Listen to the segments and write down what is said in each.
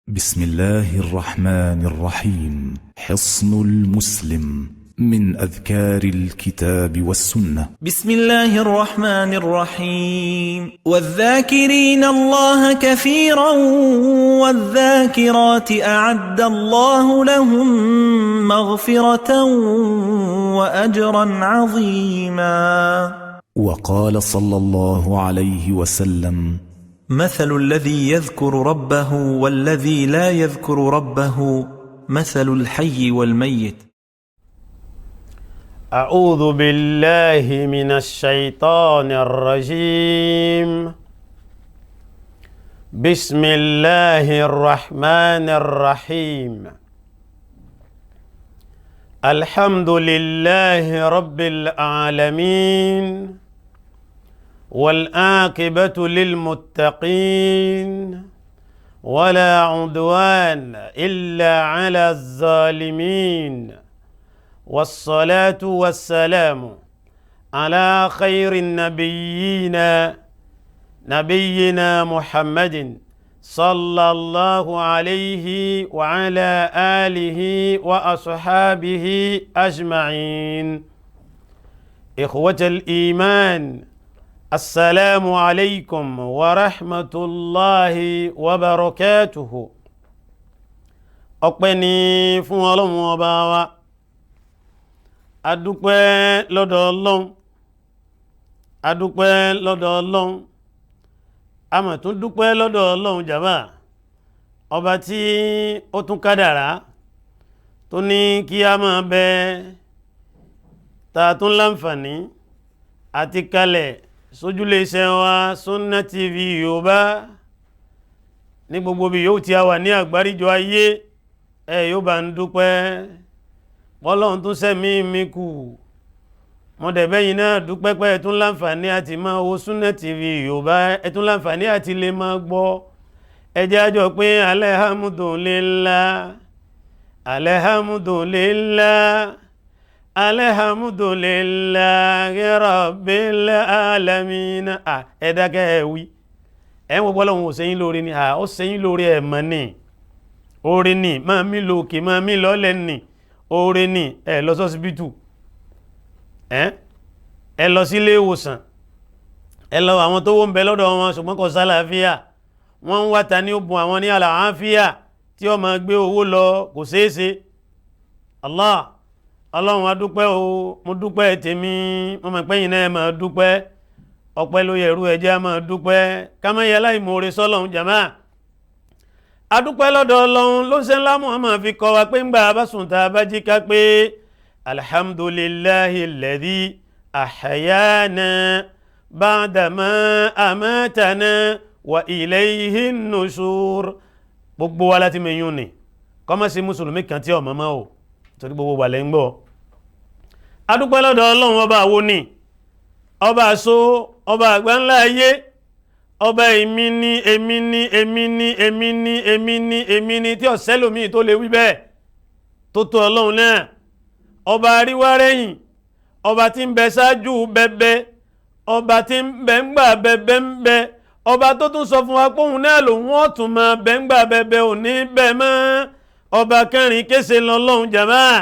بسم الله الرحمن الرحيم. حصن المسلم من أذكار الكتاب والسنة. بسم الله الرحمن الرحيم. والذاكرين الله كثيرا والذاكرات أعد الله لهم مغفرة وأجرا عظيما. وقال صلى الله عليه وسلم: مثل الذي يذكر ربه والذي لا يذكر ربه مثل الحي والميت. أعوذ بالله من الشيطان الرجيم. بسم الله الرحمن الرحيم. الحمد لله رب العالمين والعاقبة للمتقين ولا عدوان إلا على الظالمين، والصلاة والسلام على خير النبيين نبينا محمد صلى الله عليه وعلى آله وأصحابه أجمعين. إخوة الإيمان، السلام عليكم ورحمة الله وبركاته. أقبني فوالله وباوا adúpẹ́ lọ́dọ̀ Ọlọ́run, adúpẹ́ lọ́dọ̀ Ọlọ́run, a mà tún dúpẹ́ lọ́dọ̀ Ọlọ́run jàmá, ọba tí ó tún kádàrá tó ní kí a máa bẹ ta tún láǹfààní àti kalẹ̀ sójúlé iṣẹ́ wa Sunna TV Yorùbá ní gbogbo bí yóò tí a wà ní àgbáríjọ ayé. Yóò bá ń dúpẹ́ Ọlọ́run tún sẹ́mi mi kù, mọ̀dẹ̀bẹ́yìn náà dúpẹ́ pé ẹ tún láǹfààní àti máa wo Sunna TV Yorùbá, ẹ tún láǹfààní àti lè máa gbọ́. Ẹ jẹ́ a jọ pé alhamdulillah, alhamdulillah, alhamdulillahi rabbil alamin. Ẹ dákẹ́ ẹ wí ẹ̀ ń wọ́pọ̀ Ọlọ́run ò sẹ́yìn lórí ni, ó sẹ́yìn lórí ẹ̀ mọ́ ni, orí ni máa mí lókè máa mí lọ́lẹ̀ ni, oore ní ẹ lọ sọ́sibítù, ẹ lọ sí ilé ìwòsàn, ẹ lọ àwọn tó wó ń bẹ lọ́dọ̀ wọn ṣùgbọ́n kò sálàáfíà, wọ́n ń wáta ní òbùn àwọn ní àlàáfíà tí ó máa gbé owó lọ, kò ṣeéṣe. Ọlọ́run adúpẹ́ o, mo dúpẹ́ tèmi, mo mọ̀ pẹ́yìn náà máa dúpẹ́, ọpẹ́ ló yẹ̀rú ẹjẹ́ máa dúpẹ́, ká má yẹ láìmoore sọ́lọ́run jàmáà. Adúpẹ́ lọ́dọ̀ Ọlọ́run ló ń ṣe ńlá Muhammad fi kọ́ wa pé ń gbà bá sùn tá bá jí ká pé alhamdulillahi alladhi ahyana ba'dama amatana wa ilayhi nushur. Gbogbo wa láti mẹ́yún ni kọ́mọ́ sí mùsùlùmí kan tí ọmọ mọ́ o, torí gbogbo wà lẹ́ ń gbọ́. Adúpẹ́ lọ́dọ̀ Ọlọ́run ọba wo ni, ọba àṣọ, ọba àgbáńlá ayé, ọba èmi ni èmi ni èmi ni èmi ni èmi ni èmi ni tí ọ̀sẹ́lòmí tó lè wí bẹ́ẹ̀ tó tó Ọlọ́run náà. Ọba àríwárẹ́yìn, ọba tí ń bẹ ṣáájú bẹbẹ, ọba tí ń bẹ ń gbà bẹbẹ ń bẹ, ọba tó tún sọ fún wa pé òun náà lòun ó tún máa bẹ ń gbà bẹbẹ ò ní bẹ mọ́. Ọba kẹrin kése lọ́lọ́run jàmáà,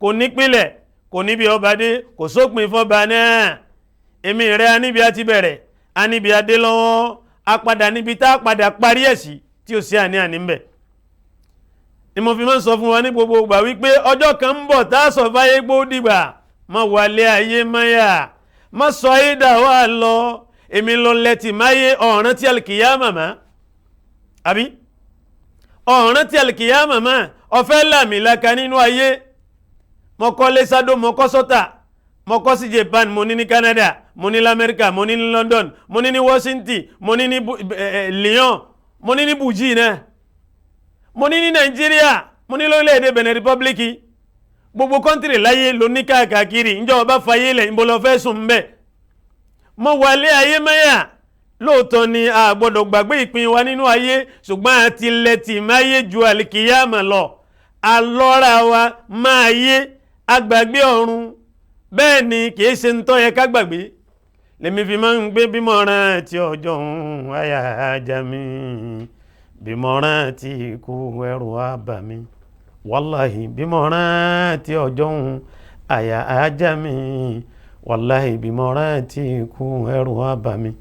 kò nípìlẹ̀ kò níbi ọba dé, kò sópin fọba náà. Èmi rẹ̀ a níbi a ti bẹ̀rẹ̀, a níbi adé lọ́wọ́, a padà níbi tá a padà parí ẹ̀ sí tí ó sí àní àní ń bẹ̀. Ni mo fi máa ń sọ fún wa ní gbogbo ìgbà wípé ọjọ́ kan ń bọ̀ tá a sọ fáyé gbó dìgbà, má wálé ayé máyà, má sọ ìdá wà lọ, èmi lọ lẹ́tì máyé ọ̀ràn tí alkiyama mọ́. Àbí ọ̀ràn tí alkiyama mọ́, ọ̀fẹ́ làmìlaka nínú ayé, mọ́kọ́ lẹ́sàdó mọ́kọ́ sọ́tà, mo kọ́ sí Japan, mo ní ní Canada, mo ní l'Amẹ́ríkà, mo ní ní London, mo ní ní Washington, mo ní ní Lyon, mo ní ní Buji náà, mo ní ní Nigeria, mo ní lórílẹ̀-èdè Benin Republic. Gbogbo kọ́ntìrì láyé ló ní káàkiri, ǹjọ́ ọba fayé lẹ̀ ń bọ́ lọ fẹ́ sùn mbẹ́. Mo wálé ayé mẹ́yà, lóòótọ́ ni a gbọ́dọ̀ gbàgbé ìpín wa nínú ayé, ṣùgbọ́n àti lẹ́tì máyé ju àlìkìyàmà lọ. Alọ́ra wa máa yé agbàgbé ọ̀run, bẹ́ẹ̀ ni kìí ṣe ń tọ́ yẹ ká gbàgbé. lèmi fi máa ń gbé bímọ rántí ọjọ́ àyà ajá mi bí mo rántí ikú ẹ̀rù á bà mí wàláhì bí mo rántí ọjọ́ òun àyà á já mi wàláhì bí mo rántí ikú ẹ̀rù á bà mí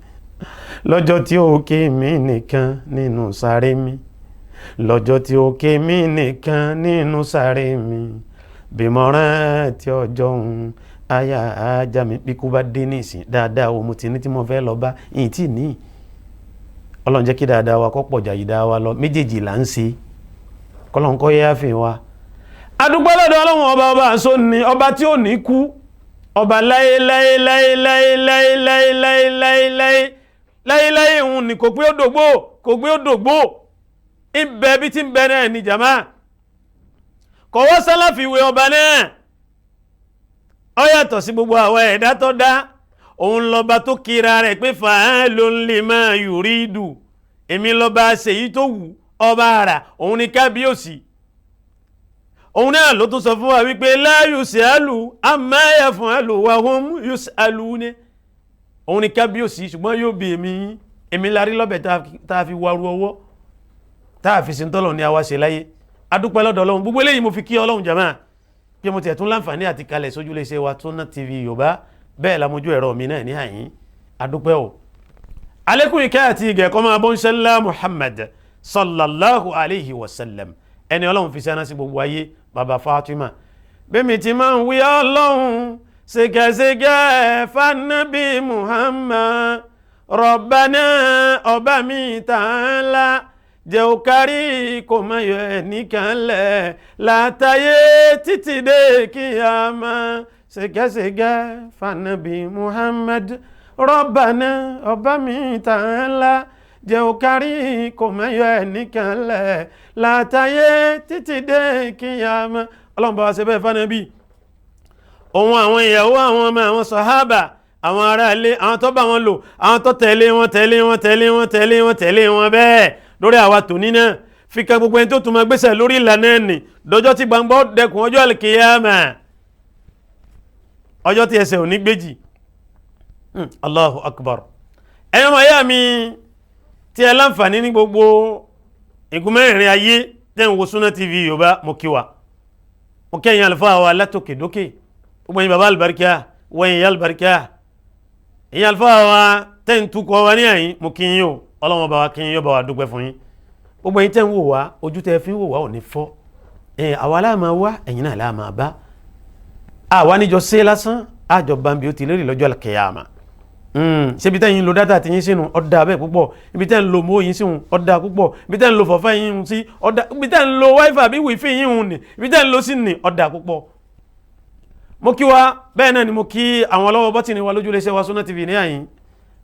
lọ́jọ́ tí ó ké mi nìkan nínú sáré mi lọ́jọ́ tí ó ké mi nìkan nínú sáré mi bí mo rántí ọjọ́ òun àyà á já mi bí kú bá dé nísìn dáadáa o mo ti ní tí mo fẹ́ lọ bá yìí tí ní ọlọ́run jẹ́ kí dáadáa wa kọ́ pọ̀jà yìí dáa wa lọ méjèèjì là ń ṣe kọ́lọ́n kọ́ yẹ́ àfihàn wa adúgbò lọ́dọ̀ ọlọ́run ọba àṣọ ni ọba tí ò ní kú ọba láyéláyé òun ni kò pé ó dògbò ibẹ̀ bí tí ń bẹ náà ní jama kọ̀wọ́ sálàfíwé ọba náà ó yàtọ̀ sí gbogbo àwọn ẹ̀dá tó dá òun lọ́ba tó kíra rẹ̀ pé fa'alun lima yuridu èmi lọ́ba ṣèyí tó wù ọba àrà òun ni kábíyèsí òun náà ló tún sọ fún wa wípé la yus'alu amma yaf'alu wa hum yus'aluna òun ni kábíyèsí ṣùgbọ́n yóò bí èmi lárí lọ́bẹ̀ tá a fi waru ọwọ́ tá a fi sintọ́lọ̀ ní àwa ṣe láyé adúpẹ́ lọ́dọ̀ ọlọ́run gbogbo eléyìí mo fi kí ọlọ́run jàmáà pé mo tiẹ̀ tún láǹfààní àti kalẹ̀ sójú lè ṣe wa Sunna TV Yorùbá bẹ́ẹ̀ lamojú ẹ̀rọ mi náà ní àyín adúpẹ́ o alékùn ìkẹ́ àti ìgẹ̀ kó máa bọ́ ń ṣẹlá Muhammad sallallahu alayhi wa sallam ẹni ọlọ́run fi sẹ́nà sí gbogbo ayé bàbá Fatima bẹ́mi ti máa ń wí ọlọ́run ṣègẹ́ṣègẹ́ fanabi Muhammad Rabbana ọba mi ta'ala jẹ́ ó kárí kò má yọ ẹnìkan lẹ̀ látàyé títí dé kíyàmá ṣègẹ́ṣègẹ́ fanabi Muhammad Rabbana ọba mi ta'ala jẹ́ ó kárí kò má yọ ẹnìkan lẹ̀ látàyé títí dé kíyàmá ọlọ́run bá wa ṣe bẹ́ẹ̀ fanabi òun àwọn ìyàwó àwọn ọmọ àwọn sàhábà àwọn ará ilé àwọn tó bá wọn lò àwọn tó tẹ̀lé wọn bẹ́ẹ̀ lórí àwa tòní náà fi ka gbogbo ẹni tó tún máa gbéṣẹ̀ lórí ìlànà ẹni dọjọ́ tí gbangba dẹkùn ọjọ́ alkiyama ọjọ́ tí ẹsẹ̀ ò ní gbéjì Allahu akbar ẹ̀yọ́ ma yá mi tí ẹ láǹfààní ní gbogbo igun mẹ́rin ayé tẹ́ ń wo Sunna TV Yorùbá mo kí wa mo kẹ́yìn àlùfáà wa látòkè dókè gbogbo ẹ̀yin bàbá albarika wẹ̀yìn yà albarika ẹ̀yin àlùfáà wa tẹ́ ń tukọ̀ wa ní àyín mo kí yín o ọlọ́wọ́n bá wa kí yín yóò bá wa dúpẹ́ fún yín gbogbo ẹ̀yin tẹ́ ń wò wá ojú tẹ́ fi ń wò wá ò ní fọ́ àwa láàmà wá ẹ̀yin náà láàmà bá àwa níjọ sí lásán àjọba bí ó ti lérè lọ́jọ́ al-qiyama ṣebí tẹ́ yín lo dátà tí yín sínú ọ̀dà bẹ́ẹ̀ púpọ̀ ibi tẹ́ ń lo mọ́ yín sínú ọ̀dà púpọ̀ ibi tẹ́ ń lo fọ̀fẹ́ yín sí ọ̀dà ibi tẹ́ ń lo wáífà bí wìfì yín hùn ní ibi tẹ́ ń lo sí ní ọ̀dà púpọ̀ mo kí wa bẹ́ẹ̀ náà ni mo kí àwọn ọlọ́wọ́ bọ́tì ni wa lójú iléeṣẹ́ wa Sunna TV ní àyín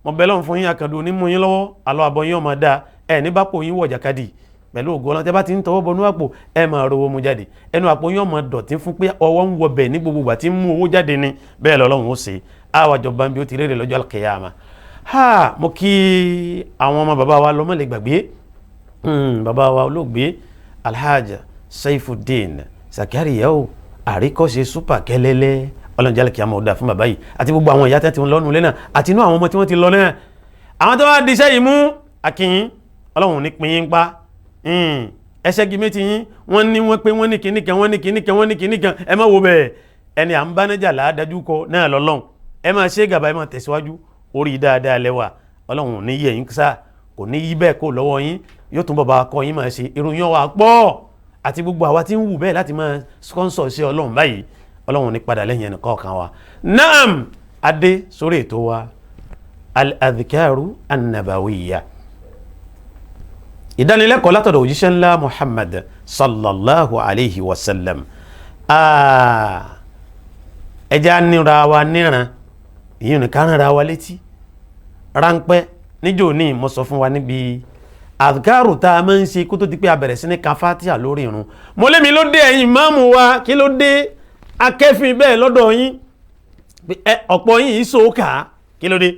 mo bẹ̀ lọ́n fún yín akàdùn ní mú yín lọ́wọ́ àlọ́ àbọ̀ yín ọmọ dáa ẹ̀ ní bápò yín wọ̀ jàkadì pẹ̀lú ògo Ọlọ́run tẹ́ bá ti ń tọwọ́ bọnú àpò ẹ máa rówó mu jáde ẹnu àpò yín ọmọ dọ̀tí fún pé ọwọ́ ń wọ bẹ̀ ní gbogbo ìgbà tí ń mú owó jáde ni bẹ́ẹ̀ lọ́lọ́run ó ṣe àwàjọba bí ó ti rèrè lọ́jọ́ al-qiyama mo kí àwọn ọmọ bàbá wa lọ́mọ lè gbàgbé bàbá wa olóògbé Alhaji Saifuddin Zakariya àríkọ́ṣe súpà kẹlẹ́lẹ́ ọlọ́njẹ́ al-qiyama ó dá fún bàbá yìí àti gbogbo àwọn ìyá tí wọ́n lọ́nu lẹ́nà àti inú àwọn ọmọ tí wọ́n ti lọ náà àwọn tó wá díṣẹ́ yìí mú akínyín ọlọ́run ní pín yín pa ẹsẹ́ gímé ti yín wọ́n ní wọ́n pé wọ́n ní kìnnìkan ẹ má wo bẹ́ẹ̀ ẹni à ń bá nájà láàdájú kọ náà lọ́lọ́run ẹ máa ṣe gàbá ẹ máa tẹ̀síwájú orí dáadáa lẹ́wà ọlọ́run ní yẹ yín sá kò ní yí bẹ́ẹ̀ kó lọ́wọ́ yín yóò tún bàbá kọ yín máa ṣe ìròyìn wa pọ̀ àti gbogbo àwa tí ń wù bẹ́ẹ̀ láti máa sponsor sí ọlọ́run báyìí ọlọ́run ní padà lẹ́yìn ẹnì kọ̀ọ̀kan wa naam adé sórí ètò wa al-adhkaru an-nabawiyya ìdánilẹ́kọ̀ọ́ látọ̀dọ̀ òjíṣẹ́ ńlá Muhammad sallallahu alayhi wa sallam ẹjá níra wa níran ìyẹn nìkan rárá wa létí ráńpẹ́ níjò ní mo sọ fún wa níbi adhkaru tá a máa ń ṣe kó tó di pé a bẹ̀rẹ̀ sí ní ka Fatiha lórí irun mo lémi ló dé ẹ̀yin ìmáàmù wa kí ló dé akẹ́fìn bẹ́ẹ̀ lọ́dọ̀ yín ọ̀pọ̀ yín yìí sóòkà kí ló dé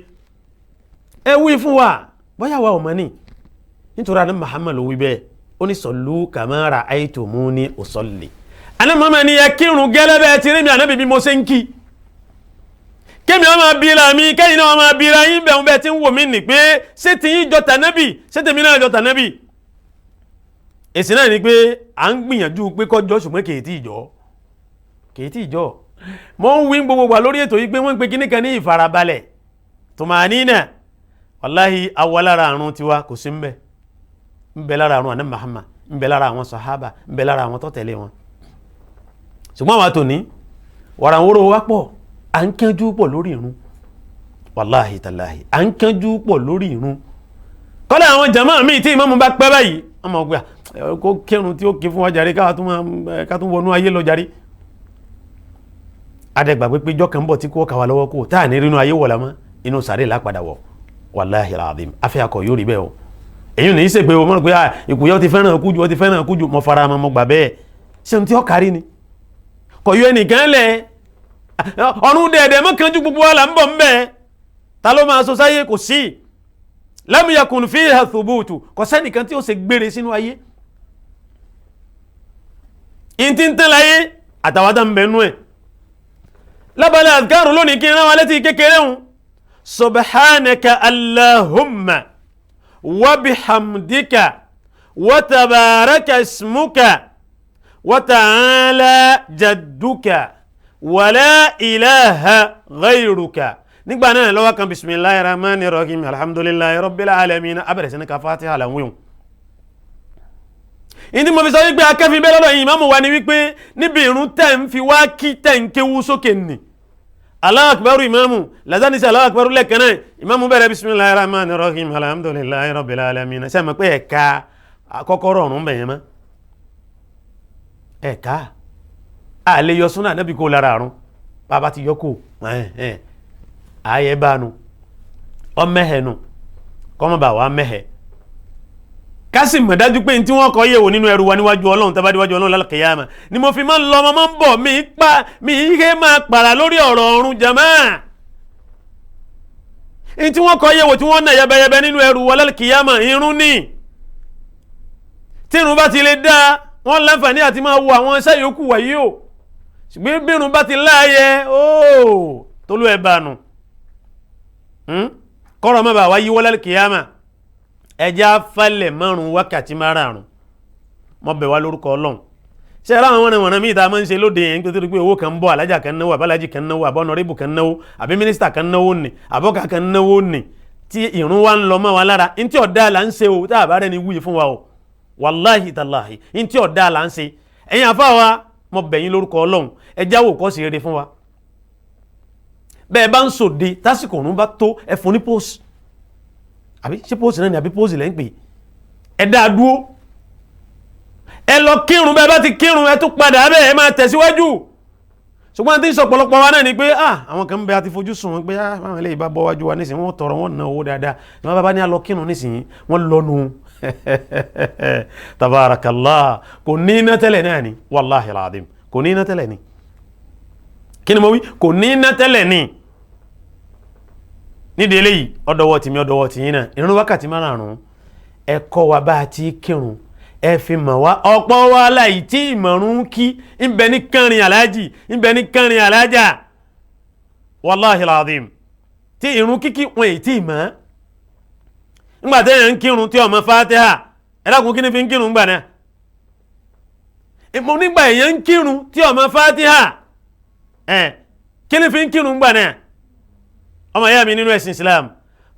ẹ wí fún wa bóyá wa ò mọ̀ ní nítorí àná Muhammad ló wí bẹ́ẹ̀ ó ní sallu kama ra'aytumuni usalli àná Muhammad ní ẹ kírun gẹ́lẹ́ bẹ́ẹ̀ tí rí mi ànábì bí mo ṣe ń kí kémi ọmọ abira mi kẹ́yìn náà ọmọ abira yín bẹ̀rún bẹ́ẹ̀ tí ń wò mí nì pé ṣé ti yín jọ tànábì ṣé tèmi náà jọ tànábì èsì náà ni pé à ń gbìyànjú pé kọjọ́ ṣùgbọ́n kì í tí ìjọ mo ń wí gbogbo wà lórí ètò yìí pé wọ́n ń pe kíní kan ní ìfarabalẹ̀ tumanina wàláhì awalára àrùn tiwa kò sí ń bẹ lára àrùn àná Muhammad ń bẹ lára àwọn sàhábà ń bẹ lára àwọn tó tẹ̀lé wọn ṣùgbọ́n àwọn àtòní wàràwòrò wá pọ̀ à ń kánjú pọ̀ lórí ìrun wàláhì tàláhì à ń kánjú pọ̀ lórí ìrun kọ́lá àwọn jàmáà míì tí ìmáàmù bá pẹ́ báyìí ọmọ ọgbà kó kírun tí ó kí fún wa jàre ká tún wọnú ayé lọ jàre adẹ́gbàgbé pé jọ́ kan bọ̀ tí kò kàwà lọ́wọ́ kò táà ní rínú ayé wọ̀lá mọ́ inú sàárè lápadà wọ̀ wàláhì alazim afẹ́ akọ̀ yóò rí bẹ́ẹ̀ o èyí ní í ṣe pé o mọ̀ pé ìkùyọ́ ti fẹ́ràn kújù mọ́ fara mọ́ gbà bẹ́ẹ̀ ṣe ohun tí ó kárí ni kò yọ ẹnìkan lẹ̀ ọ̀run dẹ̀ẹ̀dẹ̀ mọ́ kanjú gbogbo wa là ń bọ̀ ń bẹ́ẹ̀ ta ló máa sọ sáyé kò sí lam yakun fiha thubutu kò sẹ́nìkan tí ó ṣe gbére sínú ayé ìntí ń tán láyé àtàwádà ń bẹ̀ẹ́nú ẹ̀ lábàlẹ̀ àdìkárù lónìí kí n rán wa létí kékeré hùn subhanaka allahumma wa bihamdika wa tabaraka ismuka wa ta'ala jadduka wa la ilaha ghayruka nígbà náà lọ́wọ́ kan bismillahir rahmanir rahim alhamdulillahi rabbil alamin abẹ̀rẹ̀ sí ní ka fatiha làwíhùn ìdí mo fi sọ wípé akẹ́fì bẹ́ẹ̀ lọ́dọ̀ yìí ìmáàmù wa ni wípé níbi ìrun tẹ́ ń fi wá kí tẹ́ ń kéwú sókè nì Allahu akbaru ìmáàmù lásán ní sí Allahu akbaru lẹ́ẹ̀kan náà ìmáàmù bẹ̀rẹ̀ bismillahir rahmanir rahim alhamdulillahi rabbil alamin ṣe mọ̀ pé ẹ̀ka kọ́kọ́rọ́ ọ̀run bẹ̀yẹn mọ́ ẹ̀ka àlè yọ súnà nẹ́bí kó lára àrùn bàbá ti yọ kó ayé bánu ọmẹ́hẹ̀nu kọ́mọba wa mẹ́hẹ̀ kásì mọ̀ dájú pé tí wọ́n kọ́ yẹ̀wò nínú ẹrù wa níwájú ọlọ́run tàbí níwájú ọlọ́run lálùkìyámà ni mo fi máa ń lọ ọmọ máa ń bọ̀ mi ihe máa pàrà lórí ọ̀rọ̀ ọ̀run jàmáà tí wọ́n kọ́ yẹ̀wò tí wọ́n nà yẹbẹyẹbẹ nínú ẹrù wa lálùkìyámà irun ní tí irun bá ti lè dá wọ́n láǹfààní àti máa wo àwọn iṣẹ́ yòókù wáyé o ṣùgbọ́n bí irun bá ti láàyè tolú ẹ̀ bánu kọ́rọ̀ má bàa wá yíwọ́ lálùkìyámà ẹjá falẹ̀ márùn wákàtí márùn mọ́ bẹ̀ wá lórúkọ ọlọ́run ṣe ra àwọn ọ̀nà míì tá a máa ń ṣe lóde yẹn tó tó pé owó kan ń bọ̀ alájà kan náwó àbálájì kan náwó àbọ̀nọ̀rẹ́bù kan náwó àbí mínísítà kan náwó nì àbọ́kà kan náwó nì tí ìrún wa ń lọ mọ́ wa lára ní tí ọ̀dá là ń ṣe o tá a bá rẹ̀ ní wúyì fún wa o wàláhì tàláhì ní tí ọ̀dá là ń ṣe ẹ̀yin àfa wa mọ́ bẹ̀ yín lórúkọ ọlọ́run ẹjá wò kọ́ sí rere fún wa bẹ́ẹ̀ bá ń sòde tásìkò òun bá tó ẹ fún ní pósì àbí ṣé pósì náà ni àbí pósì lẹ́ ń pè ẹ dáa dúó ẹ lọ kírun bẹ́ẹ̀ bá ti kírun ẹ tún padà bẹ́ẹ̀ ẹ máa tẹ̀síwájú ṣùgbọ́n tí ń sọ pọ̀lọpọ̀ wa náà ni pé àwọn kan ń bẹ àti fojú sùn wọn pé àwọn eléyìí bá bọ́ wájú wa nísìnyí wọ́n tọrọ wọn ná owó dáadáa ní wọ́n bá ní a lọ kírun nísìnyí wọ́n lọ́nu tabarakallah kò ní iná tẹ́lẹ̀ náà ni wallahi alazim kò ní iná tẹ́lẹ̀ ni kí ni mo wí kò ní iná tẹ́lẹ̀ ni nídìí eléyìí ọdọwọ́ tìmí ọdọwọ́ tìyín náà ìrun wákàtí márùn-ún ẹ kọ́ wa bá a ti kírun ẹ fi mọ̀ wá ọ̀pọ̀ wa láì tí ìmọ̀rún kí ìbẹ̀ ní kánrin aláàjì ìbẹ̀ ní kánrin aláàjà wàláhì alazim tí ìrun kíkí wọn èyí tí ìmọ̀ ńgbà tẹ́yàn ń kírun tí ọmọ fatiha ẹ̀dàkùn kí ni fi ń kírun gbà náà ìmọ̀ nígbà èèyàn ń kírun tí ọmọ fatiha kí ni fi ń kírun gbà náà ọmọ ìyá mi nínú ẹ̀sìn Islam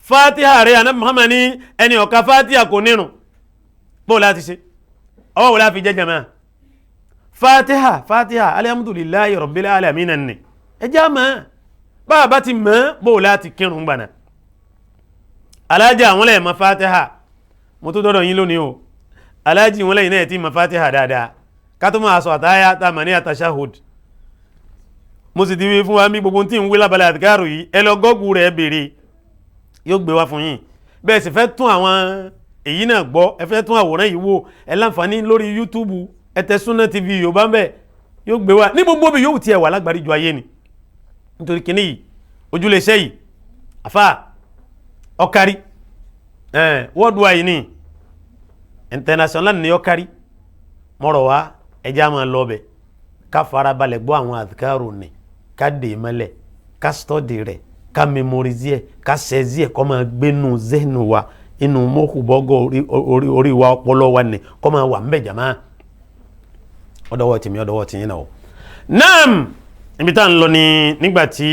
fatiha rẹ̀ ànábì Muhammad ní ẹni ọ̀ka fatiha kò nínú bó láti ṣe ọwọ́ wò láfi jẹ́ jama fatiha alhamdulillahi rabbil alamin ní ẹjá mọ́ bá ti mọ́ bó láti kírun gbàna alájá àwọn lẹ́yìn mọ́ fatiha mo tó dọ́dọ̀ yín lónìí o alájì wọn lẹ́yìn náà tí mọ́ fatiha dáadáa ká tó máa sọ àtàyà tá mà ní àtàṣáhùd mo sì ti wí fún wa mí gbogbo tí ń wí lábalẹ̀ àdìkárò yìí ẹ lọ gọ́gù rẹ̀ béèrè yóò gbé wá fún yín bẹ́ẹ̀ sì fẹ́ tún àwọn èyí náà gbọ́ ẹ fẹ́ tún àwòrán yìí wò ẹ láǹfààní lórí YouTube ẹ tẹ Sunna TV Yorùbá ń bẹ̀ yóò gbé wá ní gbogbo bí yóò tiẹ̀ wà lágbàrí ju ayé ni nítorí kíní yìí ojúlẹ̀ṣẹ́ yìí àfà ọkárí worldwide ní international ní ọkárí mọ̀rọ̀ wá ẹjá máa lọ bẹ̀ ká fara balẹ̀ gbọ́ àwọn àdìkárò ní ká dè mọ́lẹ̀ ká stọ́dì rẹ̀ ká memorize ẹ̀ ká sẹ́zí ẹ̀ kọ́ máa gbénu zẹ́nu wa inú mọ́kù bọ́gọ́ orí wa ọpọlọ wa ni kọ́ máa wà ń bẹ̀ jàmá ọdọwọ́ tèmi ọdọwọ́ tìyín náà. naam ibi tá à ń lọ ni nígbà tí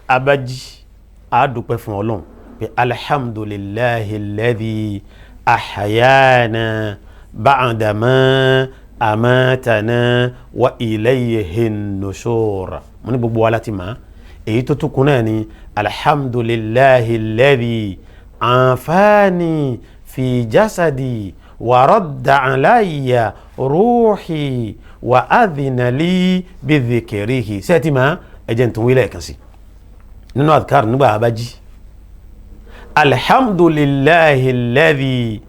a bá jí a dúpẹ́ fún Ọlọ́run pé alhamdulillahi alladhi ahyana ba'dama amatana wa ilayhi nushur. mo ní gbogbo wa láti máa èyí tó tukun náà ni alhamdulillahi alladhi anfani fi jasadi wa radda alayya ruhi wa adhina li bi dhikrihi. sẹ́ẹ̀tì máa ẹ̀jẹ̀ tó wílẹ̀ kan sí nínú adhkar nígbà abájí alhamdulillahi alladhi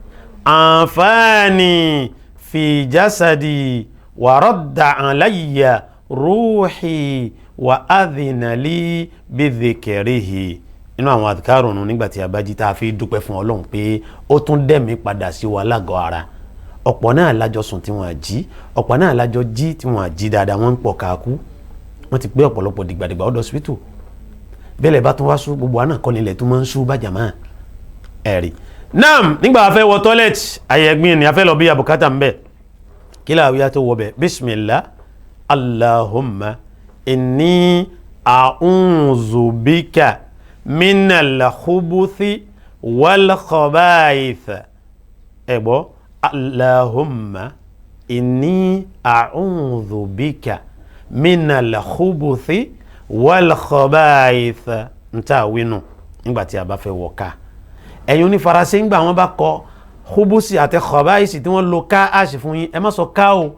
anfani fi jasadi wa radda alayya ruhi wa adhina li bi dhikrihi. inú àwọn adhkar nù nígbà tí abájí tá a fi dúpẹ́ fún Ọlọ́run pé ó tún dẹ̀mí padà sí wa lágọ̀ọ́ ara. ọ̀pọ̀ náà lájọ sùn tí wọ́n jí, ọ̀pọ̀ náà lájọ jí tí wọ́n jí dáadáa, wọ́n ń pọ̀ káàkú, wọ́n ti pé ọ̀pọ̀lọpọ̀ dìgbàdìgbà ọ̀dọ̀ hospital. bẹ́ẹ̀ bá tún wá sú gbogbo àná kọ́ nílẹ̀ tó máa ń sú bàjá máa ẹ̀rí. naam nígbà afẹ́ wọ toilet ayẹ̀gbìn ni afẹ́ lọ bí abùkátà ń bẹ̀ kí láàwíyá tó wọ bẹ̀ bismillah allahumma inni a'udhu bika minal khubuthi wal khaba'ith. ẹ̀gbọ́ allahumma inni a'udhu bika minal khubuthi wal khaba'ith. nta winu nígbàtí a bá fẹ́ wọ ká ẹ̀yin ní Faransé ńgbà wọ́n bá kọ khubusi àti khaba'ith tí wọ́n lo ká aṣì fún yín ẹ má sọ ká o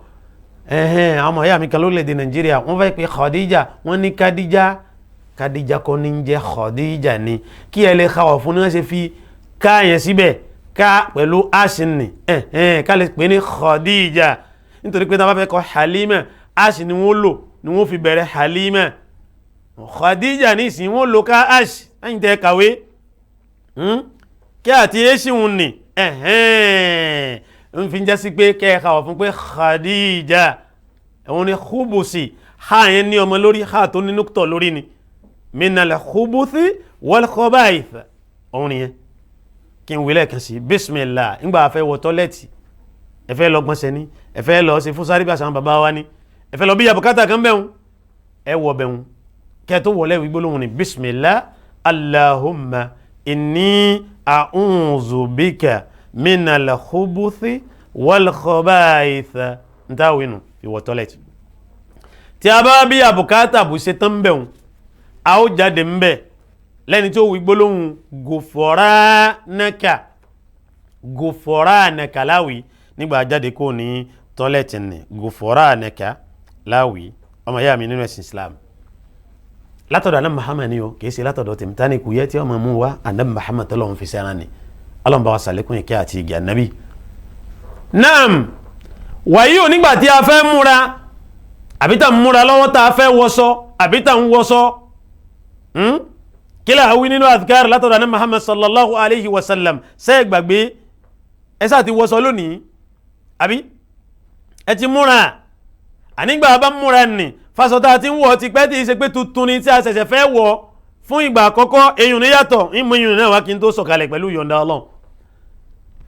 àwọn ìyá mi kan lórílẹ̀-èdè Nàìjíríà wọ́n fẹ́ pé Khadija wọ́n ní Kadija kọ́ ní jẹ́ Khadija ni kí ẹ lè kàwọ̀ fún ní wọ́n ṣe fi ká yẹn síbẹ̀ ká pẹ̀lú aṣì ni ká lè pè ní Khadija nítorí pé tá a bá fẹ́ kọ Halima aṣì ni wọ́n lò ni wọ́n fi bẹ̀rẹ̀ Halima. Khadija ní ìsìn wọ́n lò ká aṣì ẹ̀yìn tẹ́ kàwé kí àti èsì wọn ni ń fi jẹ́ sí pé kẹ́ẹ̀ka wọ̀ fún pé Khadija ẹ̀wọ̀n ni khubusi ha yẹn ní ọmọ lórí ha tó ní nùkútọ̀ lórí ni minal khubuthi wal khaba'ith ọ̀hún nìyẹn. kí n wílẹ̀ kan sí bismillah ńgbà afẹ́ wọ tọ́lẹ̀tì ẹ̀fẹ́ lọ gbọ́nsẹ̀ ní ẹ̀fẹ́ lọ sí fún sáré bí àṣà bàbá wa ní ẹ̀fẹ́ lọ bí yàbùkátà kan bẹ̀hún ẹ wọ bẹ̀hún kẹ́ tó wọlé gbólóhùn ní bismillah allahumma inni a'udhu bika minal khubuthi wal khaba'ith. ntawinu fi wọ tọ́lẹ̀tì tí a bá bí àbùkátà bù ṣe tán bẹ̀hún a ó jáde ń bẹ̀ lẹ́ni tí ó wí gbólóhùn gòfòránàkà láwí nígbà jáde kó ní tọ́lẹ̀tì ní gòfòránàkà láwí. ọmọ ìyá mi nínú ẹ̀sìn Islam látọ̀dọ̀ Ànábì Muhammad ni o kìí ṣe látọ̀dọ̀ tèmítánì kù yẹ tí ọmọ mú wa Ànábì Muhammad tọ́lọ́run fi sẹ́ran ni ọlọ́mọba wa sàlékún ìkẹ́ àti ìgẹ̀ ànábì. naam wàyí ò nígbà tí a fẹ́ múra àbí tá ń múra lọ́wọ́ tá a fẹ́ wọṣọ àbí tá ń wọṣọ kí la wí nínú adhkar látọ̀dọ̀ Ànábì Muhammad sallallahu alayhi wa sallam ṣé gbàgbé ẹ sáà ti wọṣọ lónìí àbí ẹ ti múra ànígbà bá múra nì fásọtá tí ń wọ̀ ti pẹ́ tí í ṣe pé tuntun ni tí a ṣẹ̀ṣẹ̀ fẹ́ wọ̀ fún ìgbà àkọ́kọ́ eyín ní yàtọ̀ ìmú eyín náà wá kí n tó sọ̀kalẹ̀ pẹ̀lú yọ̀ǹda Ọlọ́run.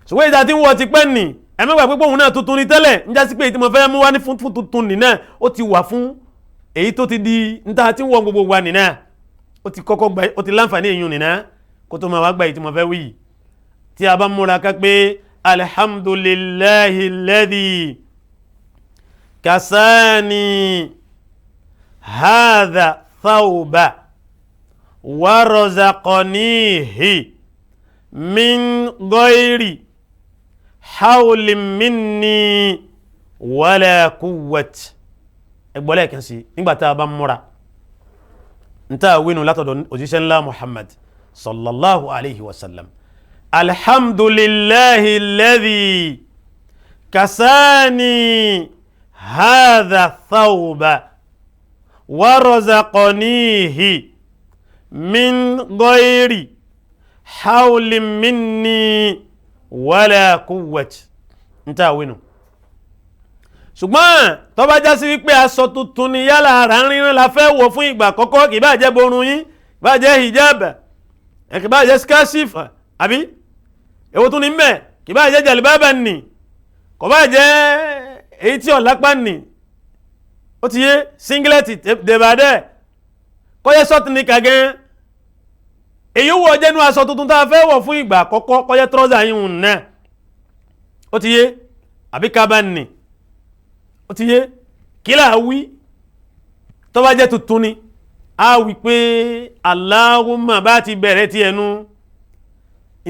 ṣùgbọ́n ìta tí ń wọ̀ ti pẹ́ nì ẹ̀mẹ́gbà pípọ̀ òun náà tuntun ni tẹ́lẹ̀ ń jásí pé èyí tí mo fẹ́ mú wá ní fún tuntun nì náà ó ti wà fún èyí tó ti di níta tí ń wọ̀ gbogbo wa nì náà ó ti kọ́kọ́ gba ó ti láǹfààní eyín nì náà kó tó máa wá gba èyí tí mo fẹ́ wí. tí a bá múra ká pé alhamdulillahi alladhi kasani hadha thawba warazaqanihi min ghairi hawlin minni wala quwwat. ẹgbọ́lẹ̀ kan sí nígbàtà bá múra ń tàà wínú látọ̀dọ̀ òjíṣẹ́ ńlá Muhammad sallallahu alaihi wasallam alhamdulillahi alladhi kasani hadha thawba warazaqanihi min ghairi hawlin minni wala quwwati. nta winu ṣùgbọ́n tó bá já sí wípé aṣọ tuntun ni yálà ara ríran la fẹ́ wọ̀ fún ìgbà àkọ́kọ́ kì bá jẹ́ borun yín bá jẹ́ hijab kì bá jẹ́ skashif àbí èwo tún ní mbẹ̀ kì bá jẹ́ jàlíbábà nì kò bá jẹ́ èyí tí ọ̀lápá nì ó ti yé singlet dèbàdẹ́ kọ́yẹ́ sọ́ọ̀tì ní kàgẹ́ èyí wọ̀ jẹ́nu aṣọ tuntun tá a fẹ́ wọ̀ fún ìgbà àkọ́kọ́ kọ́yẹ́ trọ́sà yìí hùn náà ó ti yé àbí kábà nì ó ti yé kí là wí tó bá jẹ́ tuntun ni a wí pé Allahumma bá ti bẹ̀rẹ̀ ti ẹnu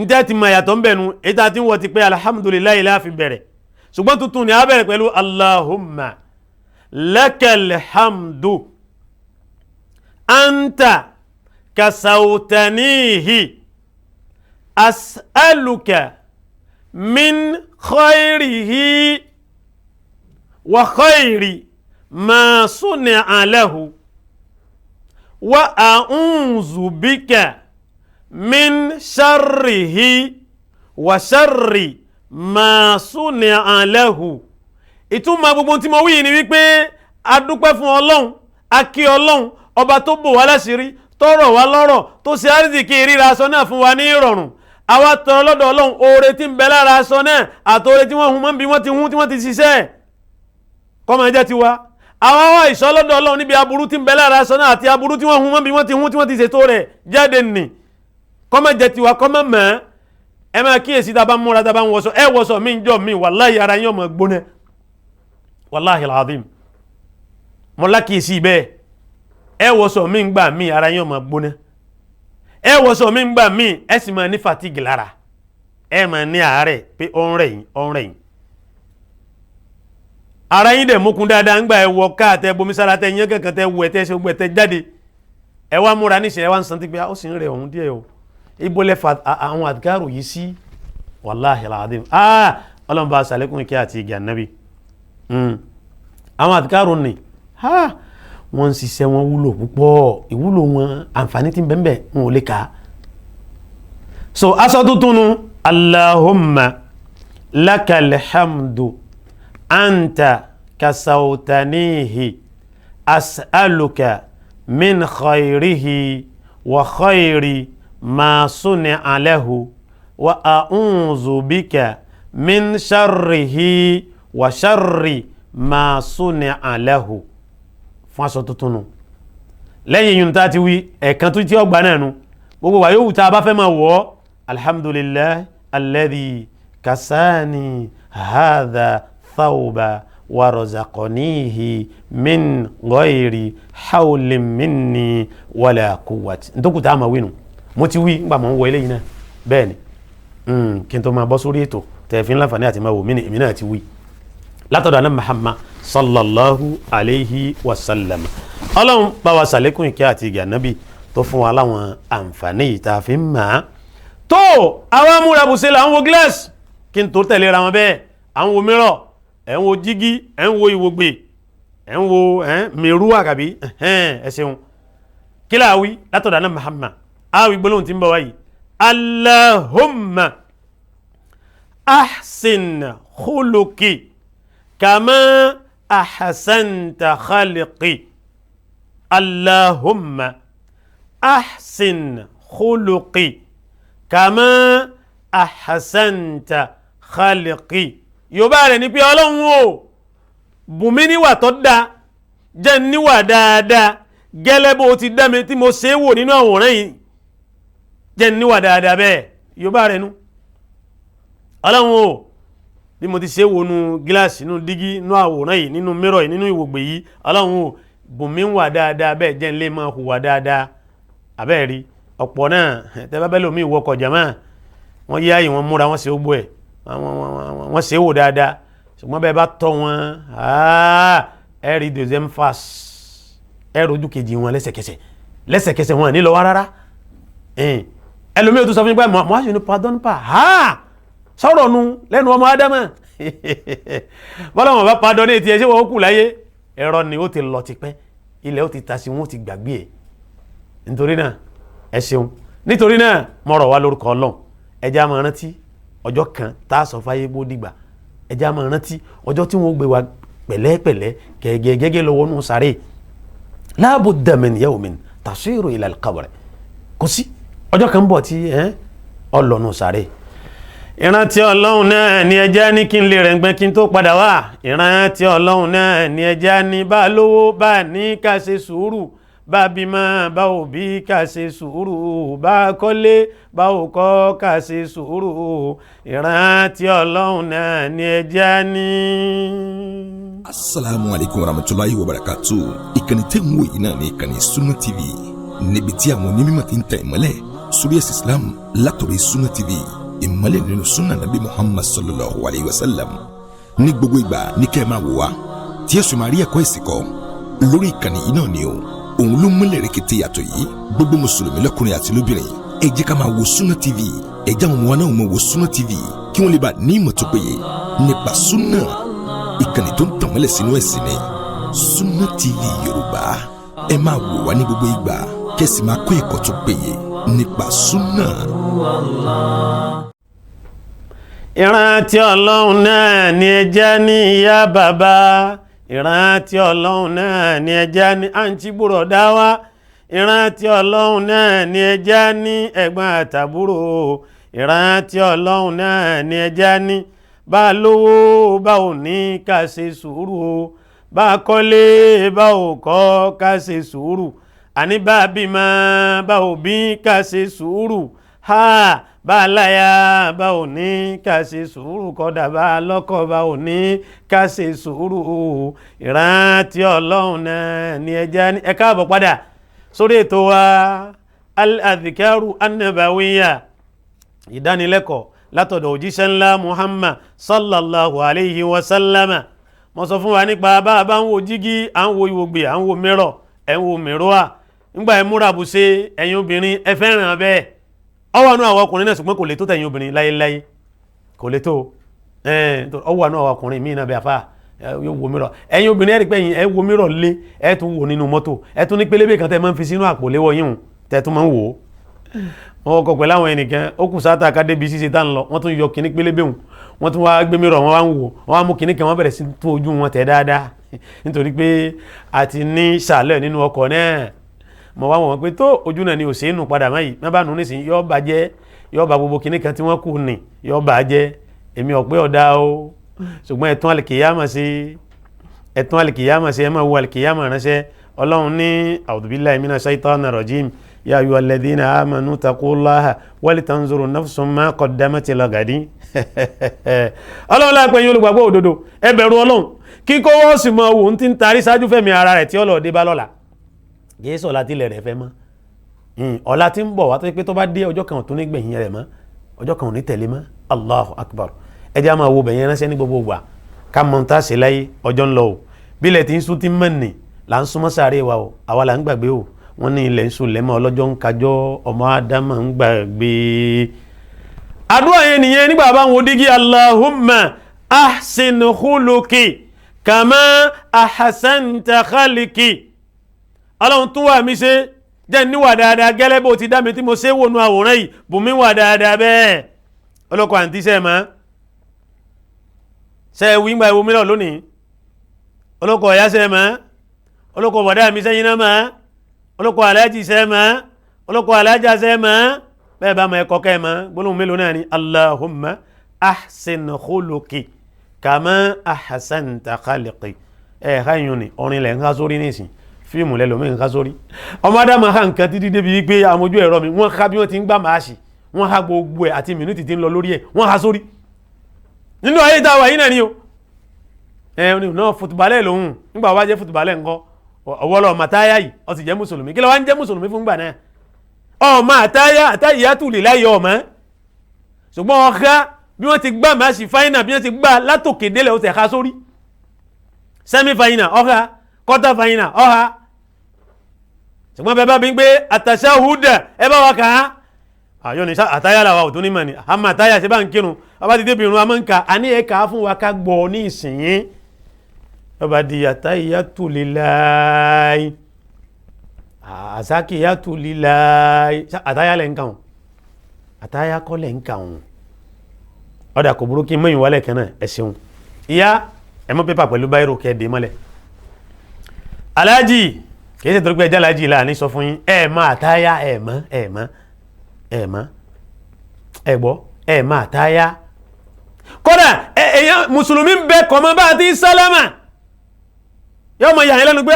ǹjẹ́ ti mọ̀ yàtọ̀ ń bẹ̀nu èyí tá a ti ń wọ̀ ti pé alhamdulillahi la fi bẹ̀rẹ̀ ṣùgbọ́n tuntun ni a bẹ̀rẹ̀ pẹ̀lú Allahumma lakal hamdu anta kasautanihi as'aluka min khayrihi wa khayri ma suni'a lahu wa a'udhu bika min sharrihi wa sharri ma suni'a lahu. Ìtumọ̀ gbogbo tí mo wí ni wípé a dúpẹ́ fún Ọlọ́run, a kí Ọlọ́run ọba tó bò wá láṣìírí, tó rọ̀ wá lọ́rọ̀, tó ṣe àrísìkí ríra aṣọ náà fún wa ní ìrọ̀rùn. Àwa tọrọ lọ́dọ̀ Ọlọ́run oore tí ń bẹ lára aṣọ náà àtòore tí wọ́n hun mọ́ bí wọ́n ti hun tí wọ́n ti ṣiṣẹ́ kó máa jẹ́ tiwa. Àwa wá ìṣọ́ lọ́dọ̀ Ọlọ́run níbi aburú tí ń bẹ lára aṣọ náà àti aburú tí wọ́n hun mọ́ bí wọ́n ti hun tí wọ́n ti ṣètò rẹ̀ jáde nì kó máa jẹ́ tiwa kó máa mọ̀ ẹ máa kíyèsí tá a bá múra tá a bá ń wọṣọ ẹ wọṣọ mi ń jọ mi wàláhì ara yín ọmọ gbóná wàláhì alazim mo lákìísí bẹ́ẹ̀ ẹ wọṣọ mi ń gbà mí ara yín ọmọ gbóná ẹ wọṣọ mi ń gbà mí ẹ sì máa ní fatigue lára ẹ máa ní àárẹ̀ pé ó ń rẹ̀ yín ara yín dẹ̀ mókun dáadáa ń gbà ẹ wọ káàtẹ bomi sára tẹ yẹn kankan tẹ wọ ẹ tẹ ṣe gbẹ tẹ jáde ẹ wá múra níṣẹ́ ẹ wá ń san tí pé ó sì ń rẹ̀ ọ̀hún díẹ̀ o ibo lẹ fa àwọn àdìgárò yìí sí wàláhì alazim ọlọ́run bá sàlékún kí àti igi ànábì àwọn àdìgárò ni wọ́n ń ṣiṣẹ́ wọn wúlò púpọ̀ ìwúlò wọn àǹfààní tí ń bẹ́ẹ̀ wọn ò lè kà. So aṣọ tuntun nu Allahumma lakal hamdu anta kasautanihi as'aluka min khayrihi wa khayri ma suni'a lahu wa a'udhu bika min sharrihi wa sharri ma suni'a lahu. Fún aṣọ tuntun nù lẹ́yìn yìí tá ti wí ẹ̀kan tó tí ó gbà náà nù gbogbo wa yóò tá bá fẹ́ máa wọ́ alhamdulillah alladhi kasani hadha thawba wa razaqanihi min ghayri hawlin minni wala quwwati ntókù tá máa wí nù mo ti wí ngbà mọ́ ń wọ eléyìí náà bẹ́ẹ̀ ni kí n tó máa bọ́ sórí ètò tẹ̀fín láǹfààní àti máa wò mí ni èmi náà ti wí látọ̀dọ̀ àná Muhammad sallallahu alayhi wa sallam ọlọ́run bá wa sàlékún ìkẹ́ àti ìgẹ̀ ànábì tó fún wa láwọn àǹfààní yìí tá a fi ń mà á tó àwọn amúrabùsẹ̀ là ń wo gíláàsì kí n tó tẹ̀lé ra wọn bẹ́ẹ̀ à ń wo mìíràn ẹ̀ ń wo jígí ẹ̀ ń wo ìwògbè ẹ̀ ń wo mẹ́rú àkàbí ẹ̀ ṣeun kí láà wí látọ̀dọ̀ àná Muhammad àwí gbólóhùn tí ń bọ̀ wáyìí Allahumma ahsin khuluqi kama ahsanta khalqi. Allahumma ahsin khuluqi kama ahsanta khalqi. Yorùbá rẹ̀ ní pé ọlọ́run o bùnmí níwà tó dáa jẹ́ níwà dáadáa gẹ́lẹ́ bó ti dá mi tí mo ṣe wò nínú àwòrán yìí jẹ́ níwà dáadáa bẹ́ẹ̀ Yorùbá rẹ̀ nú ọlọ́run o bí mo ti ṣe wò nínú gíláàsì nínú dígí nínú àwòrán yìí nínú mírọ̀ yìí nínú ìwògbè yìí ọlọ́run o bùnmí wà dáadáa bẹ́ẹ̀ jẹ́ nílé máa hùwà dáadáa abẹ́ẹ̀ rí ọ̀pọ̀ náà tẹ́ bá bẹ́ẹ̀ lómi ìwọkọ̀ jàmá wọ́n yí ààyè wọn múra wọ́n ṣe ó gbọ́ ẹ̀ wọ́n ṣe é wò dáadáa ṣùgbọ́n bẹ́ẹ̀ bá tọ́ wọn ẹ rí deuxième phase ẹ rojú kejì wọn lẹ́sẹ̀kẹsẹ̀ wọn ní lọ́wọ́ rárá ẹlòmíì tó sọ fún mi pé moi je ne pardonne pas sọ̀rọ̀ nu lẹ́nu ọmọ ádámà bọ́lá wọn bá pardonné tiẹ̀ ṣé wọ́n kù láyé ẹ̀rọ ni ó ti lọ tipẹ́ ilẹ̀ ó ti ta sí wọn ó ti gbàgbé ẹ̀ nítorí náà ẹ ṣeun nítorí náà mọ̀rọ̀ wá lórúkọ Ọlọ́run ẹjẹ́ àmọ́ rántí ọjọ́ kan tá a sọ fáyé bó dìgbà ẹjẹ́ àmọ́ rántí ọjọ́ tí wọ́n gbé wa pẹ̀lẹ́pẹ̀lẹ́ gẹ́gẹ́ lọ́wọ́ nù sáré la budda min yawmin tasiru ila al-qabr kò sí ọjọ́ kan bọ̀ tí ọlọ́nù sáré ìrántí ọlọ́run náà ni ẹjá ní kí n lè rẹ̀ǹgbẹ́ kí n tó padà wá. ìrántí ọlọ́run náà ni ẹjá ní bá lówó bá ní ká ṣe sùúrù, bá bímọ bá òbí ká ṣe sùúrù, bá kọ́lé bá òkọ́ ká ṣe sùúrù. ìrántí ọlọ́run náà ni ẹjá ní. Assalamu alaikum warahmatullahi wabarakatuh. Ìkànnì tẹ́ ń wò yìí náà ní ìkànnì Sunna TV, níbi tí àwọn onímọ̀ ti ń tẹ̀ ìmọ́lẹ̀ sórí ẹ̀sìn Islam látọ̀rí Sunna TV, ìmọ́lẹ̀ nínú sunna nabi Muhammad sallallahu alayhi wa sallam. Ní gbogbo ìgbà ní kẹ́ ẹ máa wò wá tí ẹ sì máa rí ẹ̀kọ́ ẹ̀sìn kọ́ lórí ìkànnì yìí náà ni o. Òun ló múlẹ̀ rẹ̀kẹ̀tẹ̀ yàtọ̀ yìí. Gbogbo mùsùlùmí lọ́kùnrin àti lóbìnrin, ẹ jẹ́ ká máa wo Sunna TV. Ẹ jẹ́ àwọn ọmọ wa náà máa wo Sunna TV kí wọ́n lè bá ní ìmọ̀ tó péye nípa sunna. Ìkànnì tó ń tàn mọ́lẹ̀ sínú ẹ̀sìn ni Sunna TV Yorùbá. Ẹ máa wò wá ní gbogbo ìgbà kẹ́sì máa kọ́ ẹ̀kọ́ tó péye nípa sunna. ìrántí ọlọ́run náà ni ẹjá ní ìyá bàbá. ìrántí ọlọ́run náà ni ẹjá ní àǹtí bùrọ̀dá wa. ìrántí ọlọ́run náà ni ẹjá ní ẹ̀gbọ́n àtàbúrò. ìrántí ọlọ́run náà ni ẹjá ní bá lówó bá ò ní ká ṣe sùúrù o, bá kọ́lé bá ò kọ́ ká ṣe sùúrù. àní bá bímọ bá ò bí ká ṣe sùúrù. ha bá láya bá ò ní ká ṣe sùúrù, kódà bá lọ́kọ bá ò ní ká ṣe sùúrù. ìrántí ọlọ́run náà ni ẹjá ní. ẹ káàbọ̀ padà sórí ètò wa al-adhikaru an-nabawiyya, ìdánilẹ́kọ̀ọ́ látọ̀dọ̀ òjíṣẹ́ ńlá Muhammad sallallahu alayhi wa sallama. mo sọ fún wa nípa bá a bá ń wo jígí, à ń wo ìwògbè, à ń wo mìíràn, ẹ̀ ń wo mìíràn. nígbà ẹ múra bù ṣe ẹ̀yin obìnrin ẹ fẹ́ràn bẹ́ẹ̀. ọwọ́ àánú àwọn ọkùnrin náà ṣùgbọ́n kò lè tó tẹ̀yin obìnrin láyéláyé, kò lè tó. ọwọ́ àánú àwọn ọkùnrin míì náà bẹ́ẹ̀ afá yóò wo mìíràn. ẹ̀yin obìnrin ẹ rí pé ẹ wo mìíràn lé, ẹ tún wò nínú mọ́tò, ẹ tún ní pélébé kan tẹ́ máa ń fi sínú àpò léwọ́ yín tẹ́ tún máa ń wò ó. wọ́n kọ̀ pẹ̀lú àwọn ẹnìkan ó kù sáátà ká débi ṣíṣe tá ń lọ, wọ́n tún yọ kíní pélébé hùn, wọ́n tún wá gbé mìíràn, wọ́n wá ń wò, wọ́n wá mú kíní kan, wọ́n bẹ̀rẹ̀ sí tún ojú wọn tẹ̀ dáadáa nítorí pé a ti ní sàlẹ̀ nínú ọkọ̀ náà. mo wá wọn pé tó ojú náà ni ò sí nù padà máyì, má bá nù nísìnyí yọ́ bàjẹ́, yọ́ bá gbogbo kíní kan tí wọ́n kù ní yọ́ bàjẹ́. èmi ò pé ọ̀dà o, ṣùgbọ́n ẹ̀tún àlìkìyámà sí, ẹ̀tún àlìkìyámà sí, ẹ máa wo àlìkìyámà ránṣẹ́. ọlọ́run ní a'udhu billahi minash shaitanir rajim ya ayyuhal ladhina amanu taqullaha wal tanzuru nafsum ma qaddamat lighadin. ọlọ́run lápẹ́ yín olùgbàgbọ́ òdodo, ẹ bẹ̀rù ọlọ́run kíkó wọ́n sì mọ òun tí ń tarí ṣáájú fẹ́mi ara rẹ̀ tí ọlọ́ọ̀dé bá lọ́la. Jésù ọ̀la tilẹ̀ rẹ̀ fẹ́ mọ́, ọ̀la tí ń bọ̀ wá tó pé tó bá dé ọjọ́ kan ò tún ní gbẹ̀yìn rẹ̀ mọ́, ọjọ́ kan ò ní tẹ̀lé mọ́. Allahu akbar. ẹ jẹ́ á máa wo bẹ̀yẹn ránṣẹ́ ní gbogbo ìgbà ká mọ̀ tá a ṣe láyé, ọjọ́ ń lọ o. bílẹ̀ tí ń sún tí ń mọ̀ nì là ń súnmọ́ sáré wa o, àwa là ń gbàgbé o. wọ́n ní ilẹ̀ ń sùn lẹ́mọ̀ ọlọ́jọ́ ń kájọ́, ọmọ ádámà ń gbàgbé. àdúrà yẹn nìyẹn nígbà bá ń wo dígí. Allahumma ahsin khuluqi kama ahsanta khalqi. ọlọ́run tún wà mí ṣe, jẹ́ níwà dáadáa gẹ́lẹ́ bó ti dá mi tí mo ṣe wọnú àwòrán yìí, bùnmí wà dáadáa bẹ́ẹ̀. ọlọ́kọ̀ àǹtí sẹ́ẹ̀ mọ́ sẹ́ẹ̀ wí gbà ìwò mìíràn lónìí, ọlọ́kọ̀ ọ̀yá sẹ́ẹ̀ mọ́, ọlọ́kọ̀ bọ̀dá mi sẹ́yìn náà mọ́, ọlọ́kọ̀ aláàjì sẹ́ẹ̀ mọ́, ọlọ́kọ̀ aláàjà sẹ́ẹ̀ mọ́. bẹ́ẹ̀ bá mọ ẹ̀kọ́ kẹ́ mọ́ gbólóhùn mélòó náà ni Allahumma ahsin khuluqi kama ahsanta khalqi. káyọ̀ ni orin lẹ̀ ń ká sórí nísìn, fíìmù lẹ́lòmí ń ká sórí. ọmọ adáma ha nǹkan títí débi wípé àmójú ẹ̀rọ mi wọ́n ká bí wọ́n ti ń gbà máa ṣì, wọ́n ha gbogbo ẹ̀ àti mìnútì tí ń lọ lórí ẹ̀ wọ́n ha sórí. nínú ayé tá a wà yìí náà ni o. náà fùtùbálẹ̀ lòun nígbà wá jẹ́ fùtùbálẹ̀ ńkọ́ ọ̀wọ́lọ̀ màtáyà yìí ó sì jẹ́ mùsùlùmí, kí ló wá ń jẹ́ mùsùlùmí fún gbà náà. ọmọ àtáyàtù lè láyé ọmọ, ṣùgbọ́n ọ̀ká bí wọ́n ti gbà máa ṣì fáínà, bí wọ́n ti gbà látòkè délẹ̀ ó ti ẹ̀ka sórí. sẹ́mí fáínà ọ̀ká, kọ́tà fáínà ọ̀há. ṣùgbọ́n bẹ́ẹ̀ bá bí gbé àtàṣáhùdà ẹ bá wa kà á. àyọ̀ ní àtáyà làwà ò tó ní mọ̀ ní àmà àtáyà ṣe bá ń kírun ọba ti débi irun amọ́ ń ka àní ẹ̀ kà á fún wa ká gbọ́ ní ìsìn. ọba di àtáyàtù lillahi, àsákìyàtù lillahi. àtáyà lẹ̀ ń kà wọ́n, àtáyà kọ́ lẹ̀ ń kà wọ́n. ọ̀dà kò burú kí mẹ́yìn wálẹ̀ kan náà ẹ̀ ṣeun. ìyá ẹ̀ mọ́ pépà pẹ̀lú báyìí kẹ́ dé mọ́lẹ̀. aláàjì kìí ṣe torí pé ẹjá aláàjì là ní sọ fún yín ẹ má àtáyá ẹ gbọ́ ẹ má àtáyá kódà èèyàn mùsùlùmí ń bẹ kọ̀mọ́ bá ti sálámà yóò mọ̀ yàrá lẹ́nu pé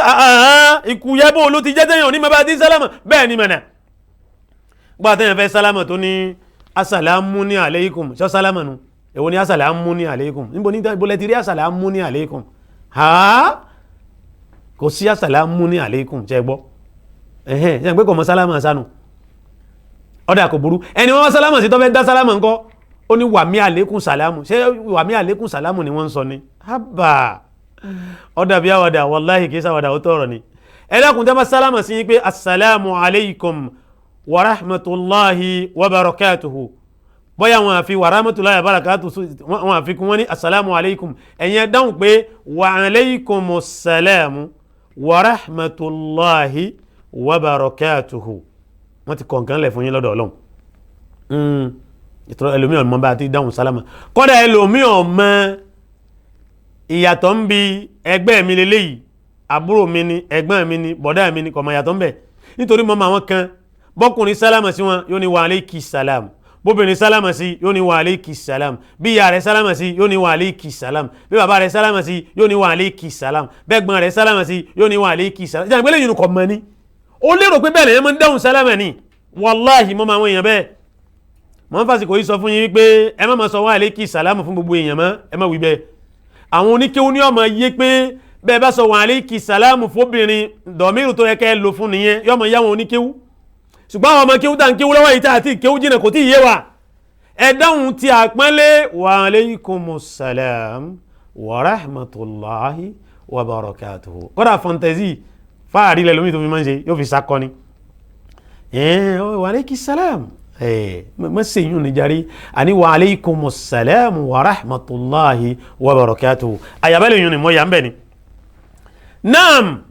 ikú yẹ́bù ló ti jẹ́ tẹ́yàn onímọ̀ bá ti sálámà bẹ́ẹ̀ ni mẹ́nà gbà tẹ́yàn fẹ́ sálámà tó ní asàlámù ní aleikum ṣọ́ sálámà nù èwo ni asàlámù ní aleikum níbo ní ìbólẹ̀ ti rí asàlámù ní aleikum kò sí asàlámù ní aleikum ṣe gbọ́ ṣe pé kò mọ sálámà sánú ọ̀dà kò burú ẹni wọ́n sálámà sí tó fẹ́ dá sálámà ńkọ́ ó ní wàmí àlékún sàlámù ṣé wàmí àlékún sàlámù ni wọ́n ń sọ ni hábà ọ̀dà bí àwàdà wàláhì kìí sàwàdà ó tọ̀rọ̀ ni ẹlẹ́kùn tẹ́ bá sálámà sí yín pé assalamu alaikum wa rahmatulahi wa barakatuhu bóyá wọn àfi wa rahmatulahi wa barakatuhu wọn àfi kún wọn ní assalamu alaikum ẹ̀yin dáhùn pé wa alaikumus salamu wa rahmatulahi wa barakatuhu wọ́n ti kọ̀ǹkan lẹ̀ fún yín lọ́dọ̀ Ọlọ́run ìtọ́rọ ẹlòmíọ̀ mọ́ bá ti dáhùn sálámà kọ́dà ẹlòmíọ̀ mọ́ ìyàtọ̀ ń bi ẹgbẹ́ mi lélẹ́yìí àbúrò mi ni ẹ̀gbọ́n mi ni bọ̀dá mi ni kò mọ ìyàtọ̀ ń bẹ nítorí mọ́ àwọn kan bọ́kùnrin sálámà sí wọn yóò ní wa alayki salam bóbìnrin sálámà sí yóò ní wa alayki salam bí ìyá rẹ̀ sálámà sí yóò ní wa alayki salam bí bàbá rẹ̀ sálámà sí yóò ní wa alayki salam bẹ́gbọ́n rẹ̀ sálámà sí yóò ní wa alayki salam ìjà ìgbélé yìí kò mọ ní ó lérò pé bẹ́ẹ̀ lẹ́yìn máa ń dáhùn sálámà ní wàláhì mọ́ àwọn èèyàn bẹ́ẹ̀ mọ́ ń fàsìkò yìí sọ fún yín wípé ẹ má máa sọ wa alayki salam fún gbogbo èèyàn mọ́ ẹ má wí bẹ́ẹ̀ àwọn oníkéwú ní ọmọ yé pé bẹ́ẹ̀ bá sọ wa alayki salam fóbìnrin dọ̀míìrù tó yẹ kẹ́ lò fún nìyẹn yọmọ yá wọn oníkéwú ṣùgbọ́n àwọn ọmọ kéwú tá ń kéwú lọ́wọ́ yìí tá àti kéwú jìnnà kò tí ì yé wa ẹ dáhùn tí àpọ́nlé wa alaykumus salam wa rahmatulahi wa barakatuhu kódà fantasi fáàrí lẹ lómi tó fi máa ń ṣe yóò fi sakọ ni wa alayki salam ma se yun ni jari ani wa alaykumus salam wa rahmatulahi wa barakatuhu ayabẹ́lẹ̀ yun ni mo yà ń bẹ̀ ni naam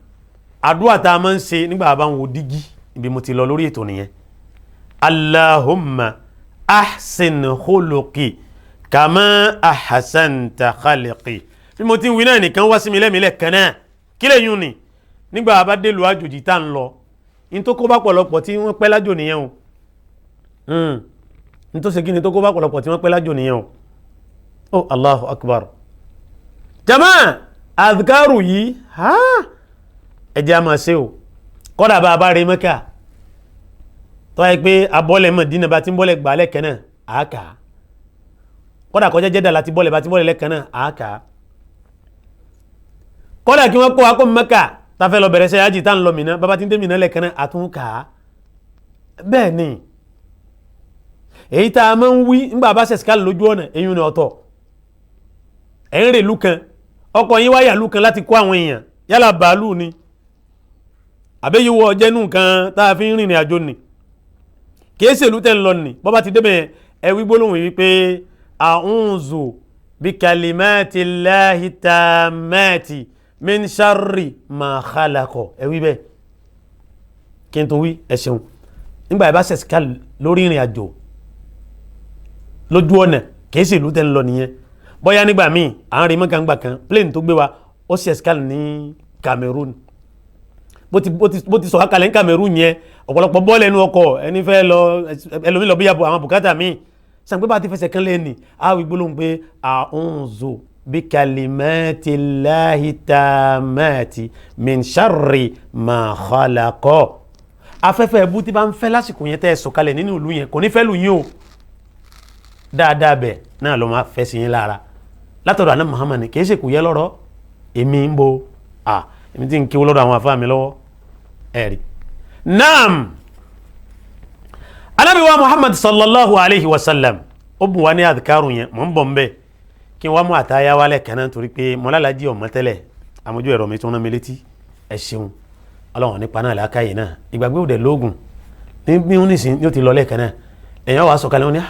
àdúrà tá a máa ń ṣe nígbà bá ń wo dígí ibi mo ti lọ lórí ètò nìyẹn allahumma ahsin khuluqi kama ahsanta khalqi bí mo ti ń wí náà nìkan wá sí mi lẹ́mìílẹ̀ kan náà kí lè yún ni nígbà bá dé lu àjòjì tá ń lọ in tó kó bá pọ̀lọpọ̀ tí wọ́n pẹ́ lájò nìyẹn o in tó ṣe kí ni tó kó bá pọ̀lọpọ̀ tí wọ́n pẹ́ lájò nìyẹn o oh allahu akbar jama adhkaru yìí ẹjẹ́ a máa ṣe o kọ́dà bá a bá rí Mẹ́kà tó yẹ pé abọ́lẹ̀ Mádínà bá ti ń bọ́lẹ̀ gbà lẹ́kẹ̀ẹ́ náà àákà kọ́dà kọjá Jẹ́dà láti bọ́lẹ̀ bá ti bọ́lẹ̀ lẹ́kẹ̀ẹ́ náà àákà kọ́dà kí wọ́n kó akó Mẹ́kà tafẹ́ lọ bẹ̀rẹ̀ ṣe ájì tá ń lọ Mínà bàbá tí ń dé Mínà lẹ́kẹ̀ẹ́ náà àtúnkà bẹ́ẹ̀ ni èyí tá a máa ń wí ńgbà bá ṣẹ̀ṣìkálì lójú ọ̀nà èyí ni ọ̀tọ̀ ẹ̀ ń rè lú kan ọkọ̀ yín wáyà lú kan láti kó àwọn èèyàn yálà bàálù ni àbẹ́yíwọ̀ jẹ́nu nǹkan tá a fi ń rìnrìn àjò ni kìí ṣèlú tẹ́ ń lọ ni bọ́bá ti débẹ̀ ẹ wí gbólóhùn yìí pé a'udhu bi kalimati llahi tammati min sharri ma khalaqa ẹ wí bẹ́ẹ̀ kí n tó wí ẹ ṣeun nígbà ẹ bá ṣẹ̀ṣìká lórí ìrìn àjò lójú ọ̀nà kìí ṣèlú tẹ́ ń lọ nìyẹn bóyá nígbà míì à ń rí mọ́kàngbà kan plane tó gbé wa ó ṣẹ̀ṣìká ní Cameroon bó ti sọ akalẹ̀ ní Cameroon yẹn ọ̀pọ̀lọpọ̀ bọ́ọ̀lù ẹnu ọkọ̀ ẹni fẹ́ lọ ẹlòmí lọ bí yàbọ̀ àwọn bùkátà míì sàn pé bá ti fẹsẹ̀ kan lẹ́ni àwọn ìgbólóhùn pé a'udhu bi kalimati llahi tammati min sharri ma khalaqa afẹ́fẹ́ ẹbú tí bá ń fẹ́ lásìkò yẹn tẹ́ ẹ sọ̀kalẹ̀ nínú ìlú yẹn kò ní fẹ́ lù yín o dáadáa bẹ̀ náà ló máa fẹ́ sí yín lára látọ̀dọ̀ àná Muhammad kì í ṣe kù yẹ lọ́rọ̀ èmi ń bo èmi tí ń kí wọ́lọ́dọ̀ àwọn afá mi lọ́wọ́ ẹ̀rí naam Ànábì wa Muhammad sallallahu alaihi wasallam ó bùn wá ní adhkaru yẹn mọ̀ ń bọ̀ ń bẹ́ kí wọ́n mú àtàyà wálẹ̀ kanáà torí pé mọ́lálàájí ọmọ tẹ́lẹ̀ àmójú ẹ̀rọ mi tó rán mi létí ẹ ṣeun ọlọ́run nípa náà lákàyè náà ìgbàgbé òdẹ̀ lóògùn ní oníṣìn yóò ti lọ lẹ́ẹ̀kan náà èèyàn wà sọ̀kalẹ̀ wọn ni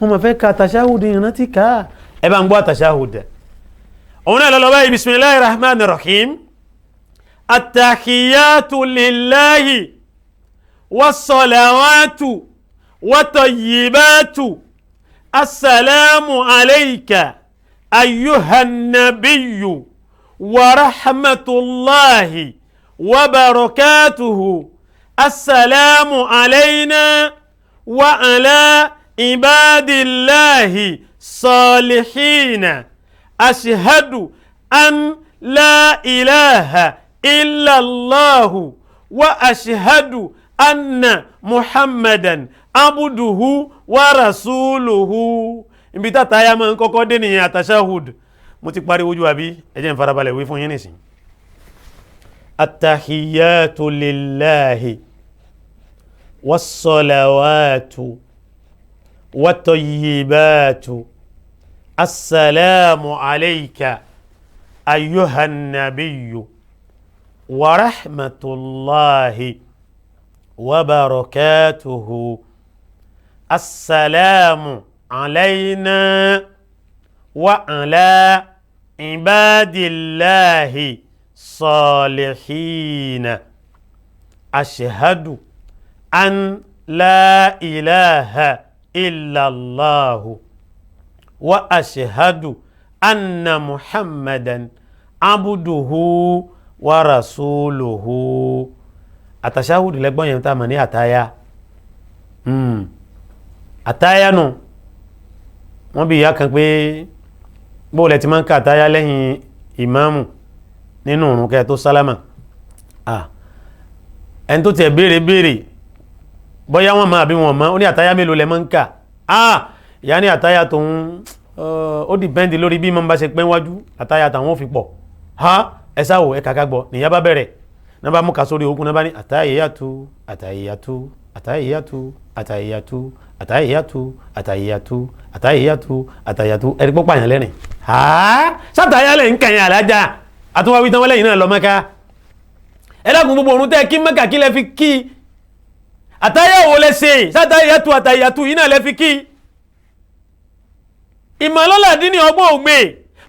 mo mọ̀ fẹ́ ka tashahud ìrántí ká ẹ bá ń gbọ́ tashahud òun náà lọ́lọ́ báyìí bismillahir rahmanir rahim attahiyatu lillahi wassalawatu watayyibatu assalamu alayka ayyuhan nabiyyu wa rahmatullahi wa barakatuhu assalamu alayna wa ala ibadillahi صالحين أشهد أن لا إله إلا الله وأشهد أن محمدا عبده ورسوله. ibi tá táyà máa ń kọ́kọ́ dé nìyẹn àtàṣáhùd. mo ti parí ojú àbí ẹ jẹ́ n farabalẹ̀ wí fún yín nísìn. attahiyatu lillahi wassalawatu watayyibatu assalamu alayka ayyuhan nabiyyu wa rahmatullahi wa barakatuhu. assalamu alayna wa ala ibadillahi salihina. ashhadu an la ilaha illallahu wa ashhadu anna muhammadan abduhu wa rasuluhu. àtàṣáhùdù lẹ́gbọ́n yẹn tá a mọ̀ ní àtáyà. àtáyà nù wọ́n bí ìyá kan pé bóòlẹ̀ tí máa ń ka àtáyà lẹ́yìn ìmáàmù nínú òrùn kẹ́ tó sálámà. ẹni tó tiẹ̀ béèrè bóyá wọ́n máa bí wọ́n mọ́ ó ní àtáyà mélòó lẹ́ máa ń kà. ìyá ní àtáyà tòun ó dìpẹ́ndì lórí bí mọ́ bá ṣe pẹ́ wájú àtáyà tàwọn ò fi pọ̀. ẹ sáwò ẹ kàkà gbọ́ nìyá bá bẹ̀rẹ̀ náà bá mú ká sórí ogun náà bá ní àtáyàtú àtáyàtú àtáyàtú àtáyàtú àtáyàtú àtáyàtú àtáyàtú àtáyàtú ẹ̀rí pọ́pọ́ àyàn lẹ́rìn. sátàyà lẹ́yìn kẹyìn àlájá àtúnwáwí tán wọ́n lẹ́yìn náà lọ Mẹ́kà. ẹlẹ́gùn gbogbo òrùn tẹ́ kí Mẹ́kà kí lẹ́ fi kí àtáyàwó lẹ́sẹ̀ sátàyàtú àtáyàtú yìí náà lẹ́ fi kí. ìmọ̀lọ́lá dín ní ọgbọ́n ògbé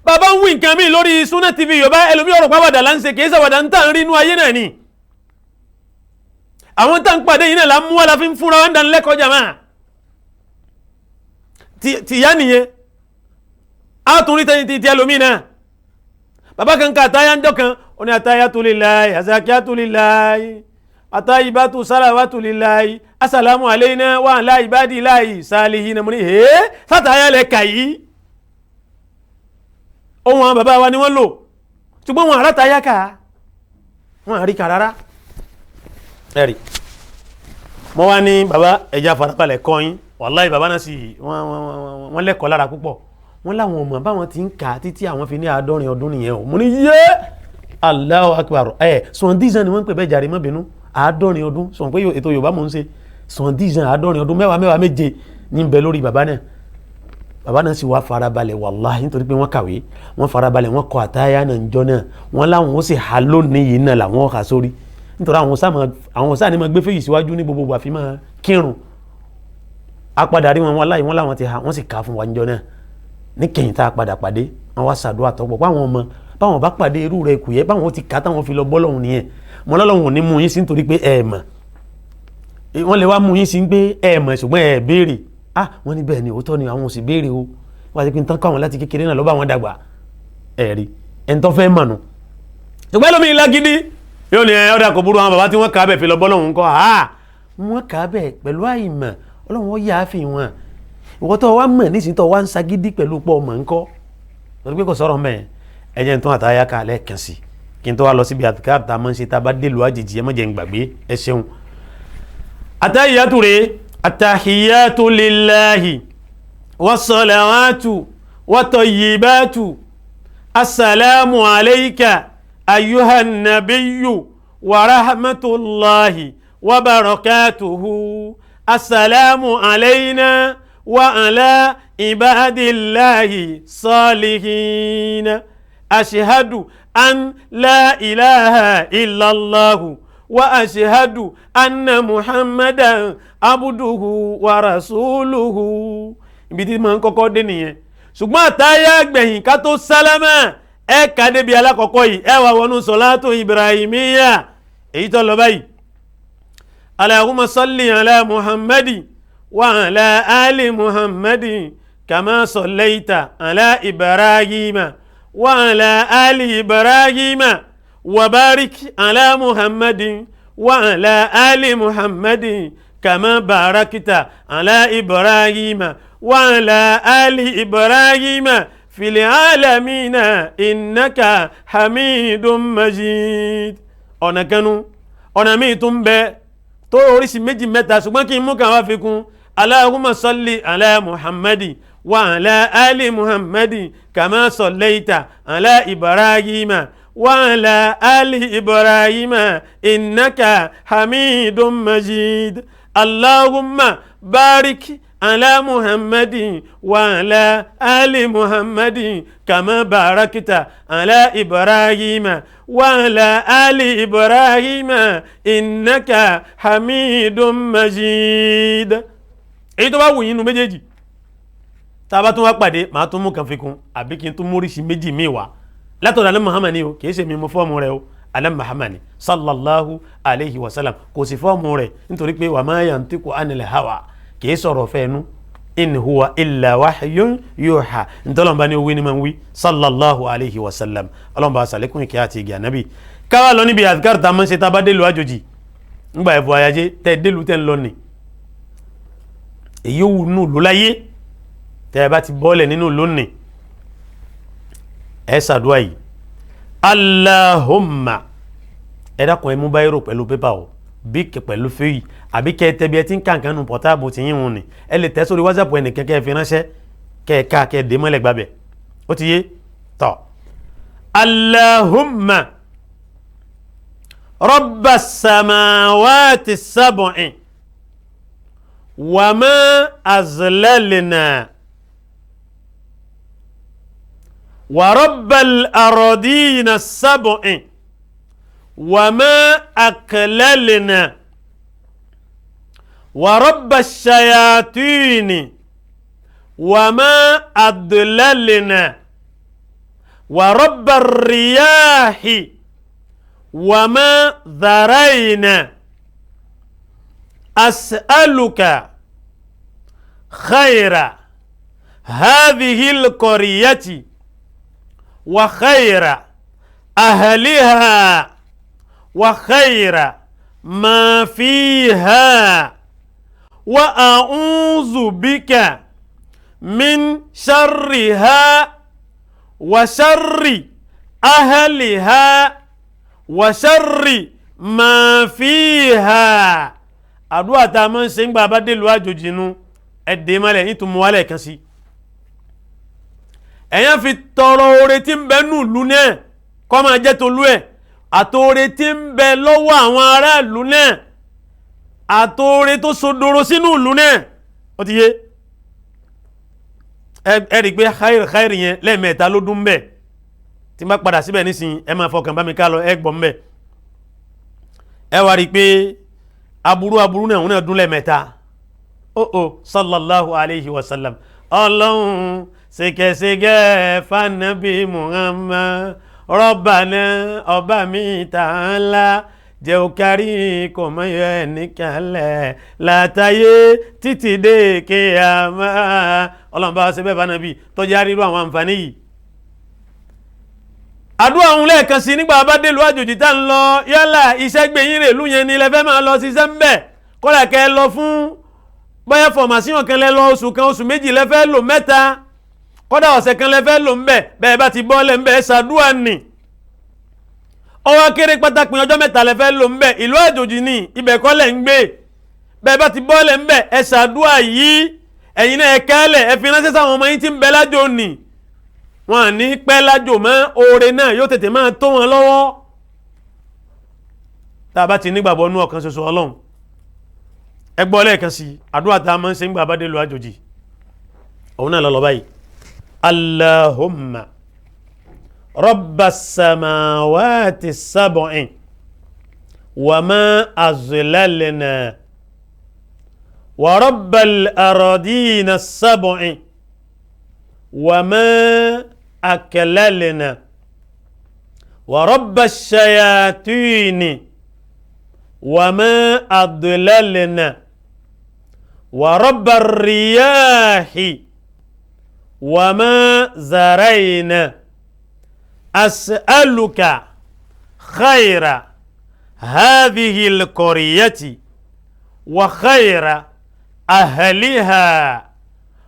bàbá ń wí nǹkan mi lórí Sunna TV Yorùbá ẹlòmí ọ̀rọ̀ pàwàdà là ń ṣe kìí sàwàdà ń tàn rí inú ayé náà ni. àwọn tá ń pàdé yìí náà là ń mú wá la fi ń fúnra wọn dánilẹ́kọ̀ọ́ jàmá. tìyá nìyẹn á tún rí tẹ́yìn tí ẹlòmí náà. bàbá kan ká àtáyà ń dọ́kan ó ní atahiyatu lillahi azakiyatu lillahi atayibatu salawatu lillahi assalamu alayna wa ala ibadillahi salihin. mo ní sátàyà lẹ́ka yìí ohun àwọn bàbá wa ni wọ́n lò ṣùgbọ́n wọn àrátà yáka wọn àríkà rárá. ẹ̀rì mọ́ wá ní bàbá ẹja farabalẹ̀ kọyín wàláhì bàbá náà sì wọ́n lẹ́kọ̀ọ́ lára púpọ̀. wọ́n láwọn ọmọ báwọn ti ń kà títí àwọn fi ní 70 ọdún nìyẹn o. mo ní yé Allahu Akbar. sọ̀ndíjàn ni wọ́n ń pè bẹ́ẹ̀ jàre mọ́ bínú 70 ọdún sọ̀n pé ètò Yorùbá mò ń ṣe sọ̀ndíjàn 70 ọdún mẹ́wàá méje ní bẹ lórí bàbá náà. bàbá náà sì wá farabalẹ̀ wàláhì nítorí pé wọ́n kàwé wọ́n farabalẹ̀ wọ́n kọ àtáyà náà njọ́ náà wọ́n láwọn ó sì ha lónìí yìí náà làwọn ọ̀hà sórí nítorí àwọn sáà ní ma gbé fèyí síwájú ní gbogbo àfi máa kírun. a padà rí wọn wàláhì wọ́n láwọn ti ha wọ́n sì kà fún wa njọ́ náà ní kẹyìn tá a padà pàdé wọ́n wá ṣàdúrà tọ́pọ̀ báwọn ọmọ báwọn bá pàdé irú rẹ̀ kù yẹ báwọn ó ti kà táwọn fi lọ bọ́lọ́hùn nìyẹn. mo lọ́lọ́hùn ò ní mú yín sí nítorí pé ẹ mọ̀ wọ́n lè wá mú yín sí pé ẹ mọ̀ ṣùgbọ́n ẹ béèrè. wọ́n ní bẹ́ẹ̀ ni òótọ́ ni àwọn òsì béèrè o wọ́n ti pín tán káwọn láti kékeré náà ló bá wọn dàgbà ẹ̀rí ẹni tó fẹ́ mọ̀nù. ṣùgbọ́n ẹlòmí ilá gidi yóò ní ọ̀dà kò burú àwọn bàbá tí wọ́n kà á bẹ̀ fi lọ bọ́ lọ́hùn kọ́ wọ́n kà á bẹ̀ pẹ̀lú àìmọ̀ Ọlọ́run ó yà á fi wọn. ìwọ tó wá mọ̀ nísìnyí tó wá ń sagídí pẹ̀lú pọ̀ mọ̀ ńkọ́ lórí pé kò sọ̀rọ̀ mẹ́ ẹ jẹ́ n tún àtàyà ká lẹ́ẹ̀kan sí kí n tó wá lọ síbi àtìkáàrù tá a máa ń ṣe tá a bá délùú àjèjì ẹ má jẹ́ n gbàgbé ẹ ṣeun. àtàyàtù rèé àtàhìyàtù lillahi wassalawatu watayyibatu assalamu alayka ayyuhan nabiyyu wa rahmatullahi wa barakatuhu assalamu alayna wa ala ibadillahi salihin ashhadu an la ilaha illallahu wa ashhadu anna muhammadan abduhu wa rasuluhu. ibi tí ma ń kọ́kọ́ dé nìyẹn ṣùgbọ́n àtáyà gbẹ̀yìn ká tó sálámà ẹ ká débi alákọ̀ọ́kọ́ yìí ẹ wà wọnú sọ̀látù ibrahimiyya èyí tó lọ báyìí. allahumma salli ala muhammadi wa ala ali muhammadi kama sallaita ala ibrahima wa ala ali ibrahima wa barik ala muhammadin wa ala ali muhammadin kama barakta ala ibrahima وعلى آل إبراهيم في العالمين إنك حميد مجيد. ọ̀nà kanu ọ̀nà míì tún bẹ tó oríṣi méjì mẹ́ta ṣùgbọ́n kí n mú kàn wá fi kún. Allahumma salli ala Muhammadi wa ala ali Muhammadi kama sallaita ala Ibrahima wa ala ali Ibrahima innaka hamidun majid. Allahumma barik على محمد وعلى آل محمد كما باركت على إبراهيم وعلى آل إبراهيم إنك حميد مجيد. èyí tó bá wù yín nínú méjèèjì tá a bá tún wá pàdé màá tún mú kan fi kún àbí kí n tún móríṣi méjì míì wá látọ̀dọ̀ alẹ́ Muhammad ni o kì í ṣe mi mo fọ́ọ̀mù rẹ o alẹ́ Muhammad sallallahu alayhi wa sallam kò sí fọ́ọ̀mù rẹ nítorí pé wa ma yantiqu anil hawa kìí sọ̀rọ̀ fẹ́nu in huwa illa wahyun yuha ntọ́lọ́mbà ni owó ni ma ń wí sallallahu alayhi wa sallam ọlọ́mbà sàlékún ìkẹ́ àti ìgbà nábì. káwá lọ níbi àdìkárù tá a máa ń ṣe tá a bá délu àjòjì ńgbà ẹ̀fọ́ ayájẹ́ tẹ́ délu tẹ́ ń lọ nì. èyí wù nù ló láyé tẹ́ ẹ bá ti bọ́ọ̀lẹ̀ nínú lónìí ẹ ṣàdúrà yìí Allahumma ẹ dákun ẹ mú báyìí rò pẹ̀lú pépà o bí pẹ̀lú fèyí àbí kẹ́ ẹ tẹ́bi ẹ ti ń kàǹkan nù pọ̀táàbù tí yín wọn ni ẹ lè tẹ́ sórí whatsapp ẹnì kẹ́kẹ́ fi ránṣẹ́ kẹ́ ẹ ká kẹ́ ẹ dé mọ́lẹ̀ gbàbẹ̀ ó ti yé tọ́. Allahumma rabba samawati sab'i wa ma azlalna wa rabbal ardina sab'i وما أكللنا ورب الشياطين وما أضللنا ورب الرياح وما ذرينا أسألك خير هذه القرية وخير أهلها وخير ما فيها وأعوذ بك من شرها وشر أهلها وشر ما فيها. àdúrà tá a máa ń ṣe ń gbà bá dé lu àjòjì nu ẹ̀dẹ́ mọ́lẹ̀ ní tùmọ̀ wálẹ̀ kan sí. ẹ̀yàn fi tọrọ oore tí ń bẹ nù lù náà kọ́ máa jẹ́ tolú ẹ̀ àtòrè tí ń bẹ lọ́wọ́ àwọn aráàlú náà àtòrè tó sodoro sínú ìlú náà ó ti yé ẹ rí i pé khair yẹn lẹ́ẹ̀mẹ́ta ló dún bẹ́ẹ̀ tí n bá padà síbẹ̀ nísìnyí ẹ máa fọkàn bá mi ká lọ ẹ gbọ́n bẹ́ẹ̀ ẹ wá rí i pé aburú náà òun náà dún lẹ́ẹ̀mẹ́ta sallallahu alayhi wa sallam ọlọ́run ṣèkẹ́ṣèkẹ́ fanabi Muhammad Rabbana ọba mi ta'ala jẹ́ ó kárí kò mọ ẹnìkan lẹ̀ látàyé títí dé kíyámà. ọlọ́run bá ṣe bẹ́ẹ̀ bá nàbí tọ́jú àrírú àwọn àǹfààní yìí. àdúrà òun lẹ́ẹ̀kan sí nígbà bá dé lu àjòjì tá ń lọ yálà iṣẹ́ gbẹ̀yìn rè lú yẹn ni lẹ́fẹ́ máa lọ ṣiṣẹ́ ń bẹ̀ kọ́lá kẹ́ ẹ lọ fún bóyá fọ̀màsíwọ̀n kan lẹ́ lọ oṣù kan oṣù méjì lẹ́fẹ́ lò mẹ́ta kọ́dà ọ̀sẹ̀ kan lẹ́fẹ́ lò ń bẹ̀ bẹ́ẹ̀ bá ti bọ́ọ̀lẹ̀ ń bẹ̀ ṣàdúrà nì ọwọ́ kéré pátákì ọjọ́ mẹ́ta lẹ́fẹ́ lò ń bẹ̀ ìlú àjòjì ní ibẹ̀ kọ́lẹ̀ ń gbé bẹ́ẹ̀ bá ti bọ́ọ̀lẹ̀ ń bẹ̀ ẹ ṣàdúrà yìí ẹ̀yin náà ẹ kálẹ̀ ẹ fi ránṣẹ́ sáwọn ọmọ yín tí ń bẹ lájò nì wọn ní pẹ́ lájò mọ́ oore náà yóò tètè máa tó wọn lọ́wọ́ tá a bá ti nígbàgbọ́ nú ọ̀kan ṣoṣo Ọlọ́run ẹ gbọ́ lẹ́ẹ̀kan sí àdúrà tá a máa ń ṣe ń gbà bá dé lu àjòjì òun náà lọ báyìí Allahumma rabbas samawati sab'i wa ma azlalna wa rabbal ardina sab'i wa ma aklalna wa rabbash shayatini wa ma adlalna wa rabbar riyahi wa ma zarayna as'aluka khayra hadhihi al-qaryati wa khayra ahliha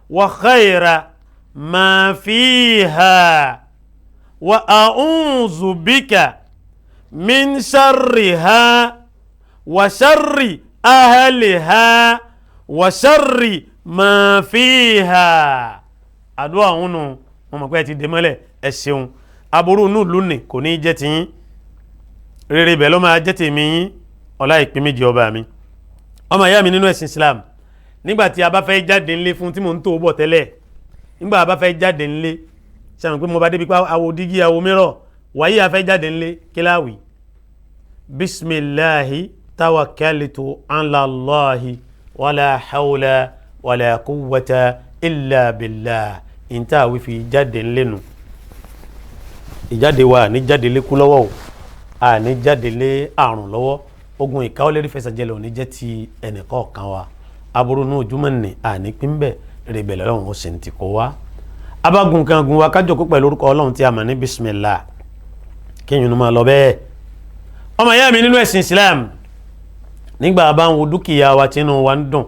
wa khayra ma fiha wa a'udhu bika min sharriha wa sharri ahliha wa sharri ma fiha. àdúrà òun nù wọn mọ̀ pé ẹ ti dè mọ́lẹ̀ ẹ ṣeun aburú inú ìlú nì kò ní jẹ́ tiyín rere bẹ̀ ló máa jẹ́ tèmi yín ọlá ìpín méjì ọba mi. ọmọ ìyá mi nínú ẹ̀sìn Islam nígbà tí a bá fẹ́ jáde ńlé fún tí mò ń tó bọ̀ tẹ́lẹ̀ nígbà a bá fẹ́ jáde ńlé sẹ́wọ̀n pé mo bá débi pé awo dígí awo mìíràn wáyé a fẹ́ jáde ńlé kíláwì bisimilahi tawakalitu alalahi wàlá hawla wàlá kúwàtà illa billah ìntà wífi jáde ńlé nu ìjáde wa ní jáde lé kú lọ́wọ́ o a ní jáde lé àrùn lọ́wọ́ ogun ìkáwọ́lérí fẹsẹ̀jẹlẹ̀ ò ní jẹ́ ti ẹnìkọ̀ọ̀kan wa aburú ní ojúmọ́ ní àní pínbẹ̀ rèébẹ̀ lọ́wọ́ ó sì ń ti kó wa abagun kan gun wa kájọkó pẹ̀lú orúkọ ọlọ́run tí a mọ̀ ní bismillah kéèyàn ló máa lọ bẹ́ẹ̀. ọmọ ìyá mi nínú ẹ̀sìn Islam nígbà bá ń wo dúkìá wa tí inú wa ń dùn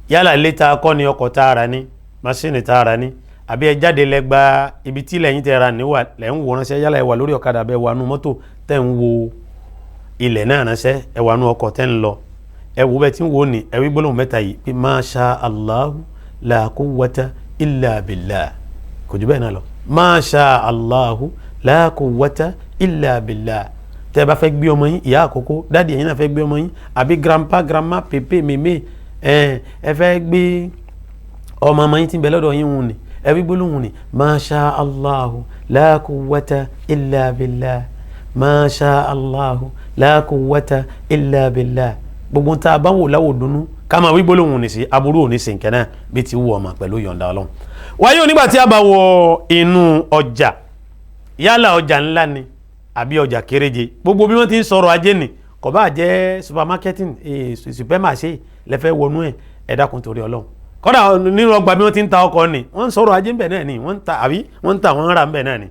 yálà ilé tá a kọ́ ni ọkọ̀ tá a rà ní masínì tá a rà ní àbí ẹ jáde lẹ́gba ibi tí lẹ́yìn tẹ́ ra níwà lẹ́ ń wo ránṣẹ́ yálà ẹ wà lórí ọ̀kadà bẹ́ẹ̀ wà nú mọ́tò tẹ́ ń wo ilẹ̀ náà ránṣẹ́ ẹ wà nú ọkọ̀ tẹ́ ń lọ ẹ wo bẹ́ẹ̀ tí ń wo ni ẹ wí gbólóhùn mẹ́ta yìí pé masha Allahu la quwwata illa billah kò jù bẹ́ẹ̀ náà lọ masha Allahu la quwwata illa billah. tẹ́ ẹ bá fẹ́ gbé ọmọ yín ìyá àkọ́kọ́ dáàdì ẹ̀yin náà fẹ́ gbé ọmọ yín àbí grandpa grandma pépé mèmé ẹ fẹ́ gbé ọmọ ọmọ yín tí ń bẹ lọ́dọ̀ yín wùn ni ẹ wí gbólóhùn ni masha Allahu la quwwata illa billah masha Allahu la quwwata illa billah. gbogbo tá a bá wò láwò dùnnú ká máa wí gbólóhùn ní sí aburú òní sí nkẹ́ náà bí ti wù ọmọ pẹ̀lú yọ̀ǹda Ọlọ́run. wáyé onígbà tí a bá wọ inú ọjà yálà ọjà ńlá ni àbí ọjà kéréje gbogbo bí wọ́n ti ń sọ̀rọ̀ ajé ni kò bá jẹ́ supermarketing supermarché lẹ́fẹ́ wọnú ẹ̀ dákun torí Ọlọ́run. kọ́dà nínú ọgbà bí wọ́n ti ń ta ọkọ̀ ni wọ́n ń sọ̀rọ̀ ajé ńbẹ̀ náà ni wọ́n ń ta àbí wọ́n ń ta wọ́n ń ra ńbẹ̀ náà ni.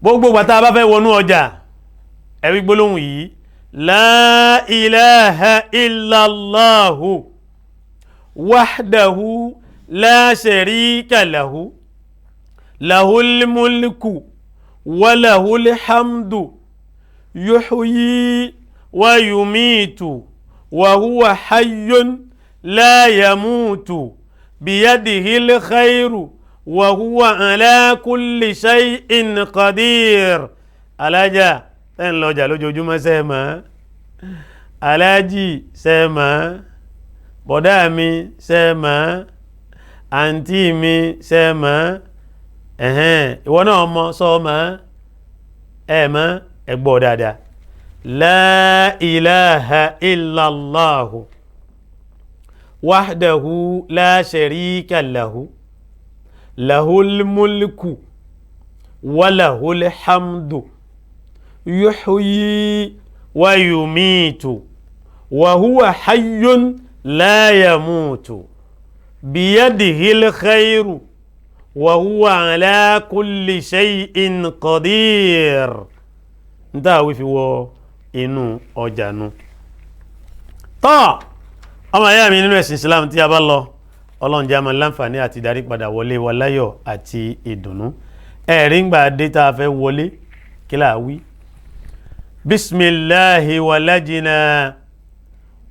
gbogbo gbàtà bá fẹ́ wọnú ọjà ẹ̀rí gbólóhùn yìí la ilaha illallahu wahdahu la sharika lahu lahul mulku wa lahul hamdu yuhyi wa yumitu wa huwa hayyun la yamutu biyadihil khairu wa huwa ala kulli shay'in qadir. alájà tẹ́ ń lọ́jà lójoojúmọ́ sẹ́ẹ̀mọ́ aláàjì sẹ́ẹ̀mọ́ bọ̀dá mi sẹ́ẹ̀mọ́ àǹtí mi sẹ́ẹ̀mọ́ ìwọ náà mọ sọ́ọ̀mọ́ ẹ̀mọ́ ẹ̀gbọ́ dáadáa la ilaha illallahu wahdahu la sharika lahu lahul mulku wa lahul hamdu yuhyi wa yumitu wa huwa hayyun la yamutu biyadihil khairu wa huwa ala kulli shay'in qadir. nta wí fi wọ inú ọjà nu tọ́ ọmọ ayá mi nínú ẹ̀sìn Islam tí a bá lọ Ọlọ́run jẹ́ a máa láǹfààní àti darí padà wọlé wa láyọ̀ àti ìdùnnú ẹ̀rí ń gbà dé tá a fẹ́ wọlé kí là wí bisimilahi walajina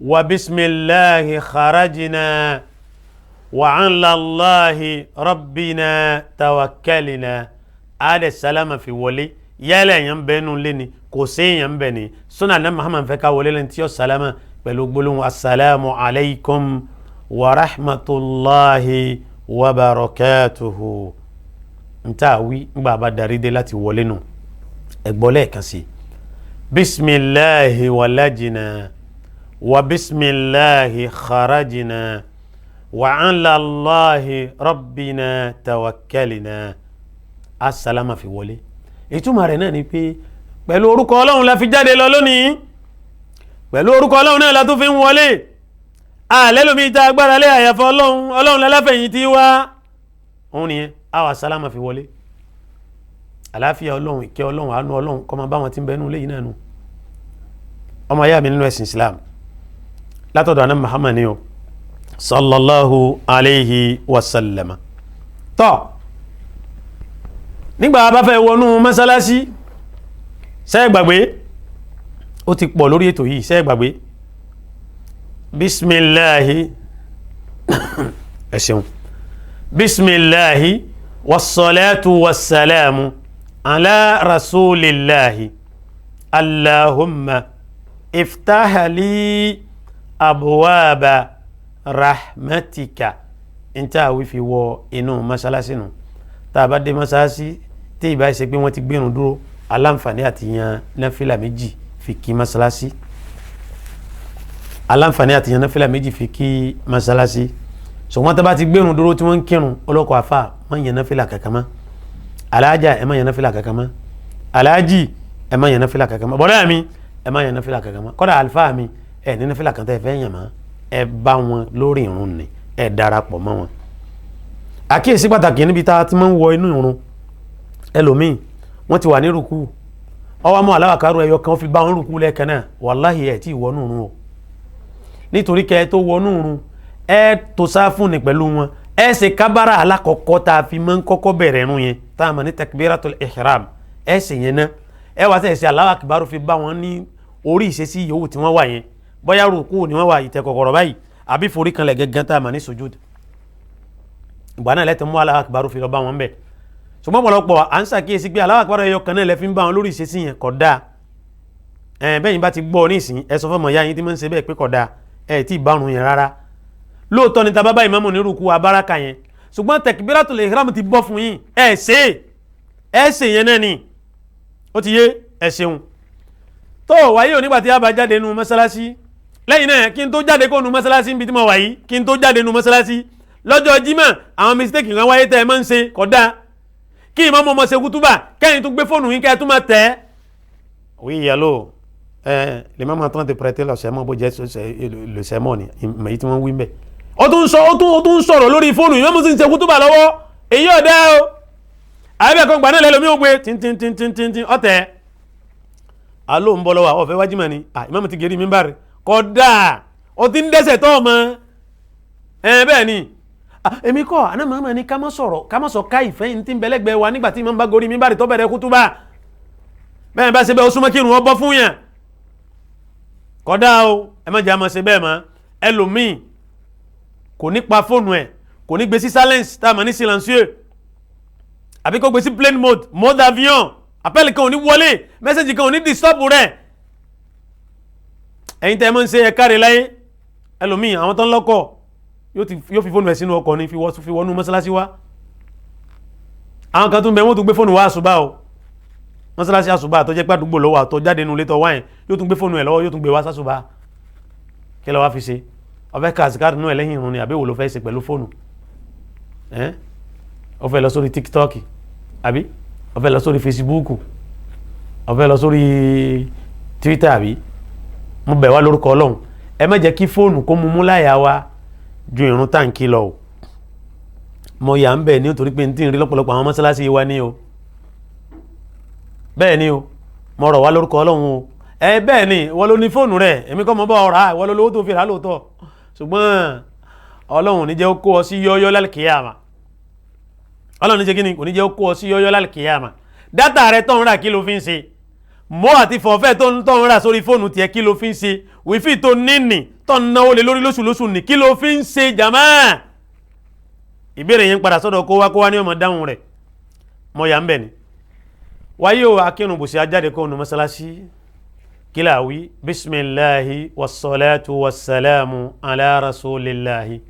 wa bisimilahi kharajina wa anlallahi rabbina tawakkalina adé salama fi wọlé yálẹ̀ èèyàn bẹ́ẹ̀ nù lẹ́ni kò sí èèyàn bẹ́ẹ̀ ni sunna ní Muhammad fẹ́ ká wọlé lẹ́ni tí ó salama pẹ̀lú gbólóhùn asalaamu alaykum wa rahmatulahi wa barakatuhu. nta wí ngbà bá darí dé láti wọlé nù ẹgbọ́ lẹ́ẹ̀kan sí bisimilahi walajina wa bisimilahi kharajina wa anlallahi rabbina tawakkalina asalama fi wọlé. ìtumọ̀ rẹ̀ náà ni pé pẹ̀lú orúkọ Ọlọ́run la fi jáde lọ lónìí pẹ̀lú orúkọ Ọlọ́run náà la tún fi ń wọlé àlẹ́lómi ta agbára lé àyàfọ́ Ọlọ́run láláfẹ̀yìn tí wá òun nìyẹn àwa sálámà fi wọlé àláfíà Ọlọ́run ìkẹ́ Ọlọ́run àánú Ọlọ́run kó máa bá wọn tí ń bẹnu lẹ́yìn náà nù. ọmọ ayá mi nínú ẹ̀sìn Islam látọ̀dọ̀ àná Muhammad ni o sallallahu alayhi wa sallam. tọ́ nígbà bá fẹ́ wọnú mọ́sálásí ṣé gbàgbé ó ti pọ̀ lórí ètò yìí ṣé gbàgbé bismillahi ẹ ṣeun bismillahi wassalatu wassalamu ala rasulillahi allahumma iftah li abwaba rahmatika inta wí fi wọ inú mọ́sálásí nù tá bá dé mọ́sálásí tí ìbá ṣe pé wọ́n ti gbérun dúró aláǹfààní àti yan náfìlà méjì fi kí mọ́sálásí aláǹfààní àti yan náfìlà méjì fi kí mọ́sálásí so wọ́n tá bá ti gbérun dúró tí wọ́n ń kírun ọlọ́kọ̀ àfà wọ́n yan náfìlà kankan mọ́ alájà ẹ má yan náfìlà kankan mọ́ alájì ẹ má yan náfìlà kankan mọ́ bọ́dá mi ẹ má yan náfìlà kankan mọ́ kọ́dà àlùfáà mi ẹ ní náfìlà kan tẹ́ ẹ fẹ́ yàn mọ́ ẹ bá wọn lórí ìrun ni ẹ darapọ̀ mọ́ wọn. àkíyèsí pàtàkì níbi tá a ti máa ń wọ inú ìrun ẹlòmíì wọ́n ti wà ní rúkú ọwọ́ mọ́ aláwàkárù ẹyọ kan fi bá wọn rúkú lẹ́ẹ̀kan náà wàláhì ẹ̀ tí ì wọnú ìrun o nítorí kẹ́ ẹ tó wọnú ìrun ẹ tó sáfún ni pẹ̀lú wọn ẹ ṣe kábàrà alákọ̀ọ́kọ́ tá a fi máa ń kọ́kọ́ bẹ̀rẹ̀ ìrun yẹn tá a mọ̀ ní takbiratul ihram ẹ ṣe yẹn náà ẹ wá sẹ́yìn sí aláwàkárù fi bá wọn ní orí ìṣesí yòówù tí wọ́n wà yẹn bóyá rúkú ni wọ́n wà ìtẹ́ kọ̀kọ̀rọ̀ báyìí àbí forí kanlẹ̀ gẹ́gẹ́ tá a mọ̀ ní sujud ìgbà náà lẹ́tọ̀ mú Allahu Akbar fi lọ bá wọn bẹ̀ ṣùgbọ́n ọ̀pọ̀lọpọ̀ à ń ṣàkíyèsí pé Allahu Akbar ẹyọ kan náà lẹ́ fi ń bá wọn lórí ìṣesí yẹn kò dáa bẹ́yìn bá ti gbọ́ ní ìsìn ẹ sọ fọmọ ya yín tí máa ń ṣe bẹ́ẹ̀ pé kò dáa ẹ tí ì bárun yẹn rárá lóòótọ́ ni tàbá bá ìmáàmù ní rúkú abáraka yẹn ṣùgbọ́n takbiratul ihram ti bọ́ fún yín ẹ ṣe yẹn náà ni ó ti yé ẹ ṣeun tó wáyé onígbà tí a bá jáde nu mọ́sálásí lẹ́yìn náà kí n tó jáde kó nu mọ́sálásí níbi tí mo wà yìí kí n tó jáde nu mọ́sálásí lọ́jọ́ jímọ̀ àwọn mistake kan wáyé tẹ́ ẹ máa ń ṣe kódà kí ìmáàmù ọmọ ṣe kútúbà kẹ́yìn tó gbé fóònù yín kẹ́ ẹ tún máa tẹ̀ ẹ́. oui allô l'imam est en train de prêter le sermon bó jẹ́ le sermon ni èyí tí wọ́n wí mbẹ́. ó tún sọ̀rọ̀ lórí fóònù ìmáàmù sì ń ṣe kútúbà lọ́wọ́ èyí ò dá o àbẹ̀ kan gbà náà lẹ́lọ́mí ò gbé tíntíntíntíntín ọ̀tẹ̀ alo ń bọ́ lọ́wọ́ àwọn ọ̀fẹ́ wájú mọ̀ ni ìmáàmù ti gẹ̀rí mímbàrì kódà ó ti ń dẹ́sẹ̀ tọ́ ọmọ bẹ́ẹ̀ ni èmi kọ́ àná màmá ni ká má sọ ká ìfẹ́ ní tí ń bẹ̀lẹ́gbẹ̀ẹ́ wa nígbà tí ìmáàmù bá gorí mímbàrì tó bẹ̀rẹ̀ kútúbà bẹ́ẹ̀ bá ṣe bẹ́ẹ̀ ó súnmọ́ kírun ọ bọ́ fún yàn kódà o ẹ má jẹ́ àmọ́ ṣe bẹ́ẹ̀ mọ́ ẹlòmíì kò ní pa fóònù ẹ̀ kò ní gbé sí silence tá a mọ̀ ní silencieux àbí kó gbé sí plane mode avion appel kan ò ní wọlé message kan ò ní disturb rẹ̀ ẹ̀yin tẹ́ ẹ máa ń ṣe ẹ̀ka rẹ̀ láyé ẹlòmíì àwọn tó ń lọ́kọ̀ yóò fi fóònù ẹ̀ sínú ọkọ̀ ni fi wọnú mọ́sálásí wá àwọn kan tún bẹ wọ́n tún gbé fóònù wá àṣùbà o mọ́sálásí àṣùbà tó jẹ́ pé àdúgbò lọ́wọ́ àtọ́ jáde nínú létọ́ wáyìn yóò tún gbé fóònù ẹ̀ lọ́wọ́ yóò tún gbé wá sàṣùbà kí ló wá fi ṣe ọfẹ́ kàṣíkàrì nínú ẹlẹ́yìn irun ni àbí wo ló fẹ́ ṣe pẹ̀lú fóònù ó fẹ́ lọ sórí TikTok àbí ó fẹ́ lọ sórí Facebook ó fẹ́ lọ sórí Twitter àbí mo bẹ̀ wá lórúkọ Ọlọ́run ẹ má jẹ́ kí fóònù kó mú láyà wa ju ìrun táǹkì lọ o mo yà ń bẹ̀ ní nítorí pé n tí ń rí lọ́pọ̀lọpọ̀ àwọn mọ́sálásí wa ní o bẹ́ẹ̀ ni o mo rọ̀ wá lórúkọ Ọlọ́run o bẹ́ẹ̀ ni wọ́n ló ní fóònù rẹ̀ èmi kọ́ mọ́ bá ọ̀rá wọ́n ló lówó tó fi rà lóòótọ́ ṣùgbọ́n Ọlọ́run ní jẹ́ ó kó ọ sí yọ́yọ́ lálùkìyàmà Ọlọ́run ní jẹ́ kí ni kò ní jẹ́ ó kó ọ sí yọ́yọ́ lálùkìyàmà dátà rẹ tó ń rà kí ló fi ń ṣe mọ́ àti fọ̀fẹ́ tó ń rà sórí fóònù tiẹ̀ kí ló fi ń ṣe wífì tó níní tó ń náwó lé lórí lóṣù ní kí ló fi ń ṣe jàmá ìbéèrè yẹn padà sọ́dọ̀ kó wá ní ọmọ dáhùn rẹ̀ mọ́ yà ń bẹ̀ ni wáyé o akínú bùsí ajáde kó nu mọ́sálásí kíláwí bisimilahi wassalatu wassalamu ala rasulillahi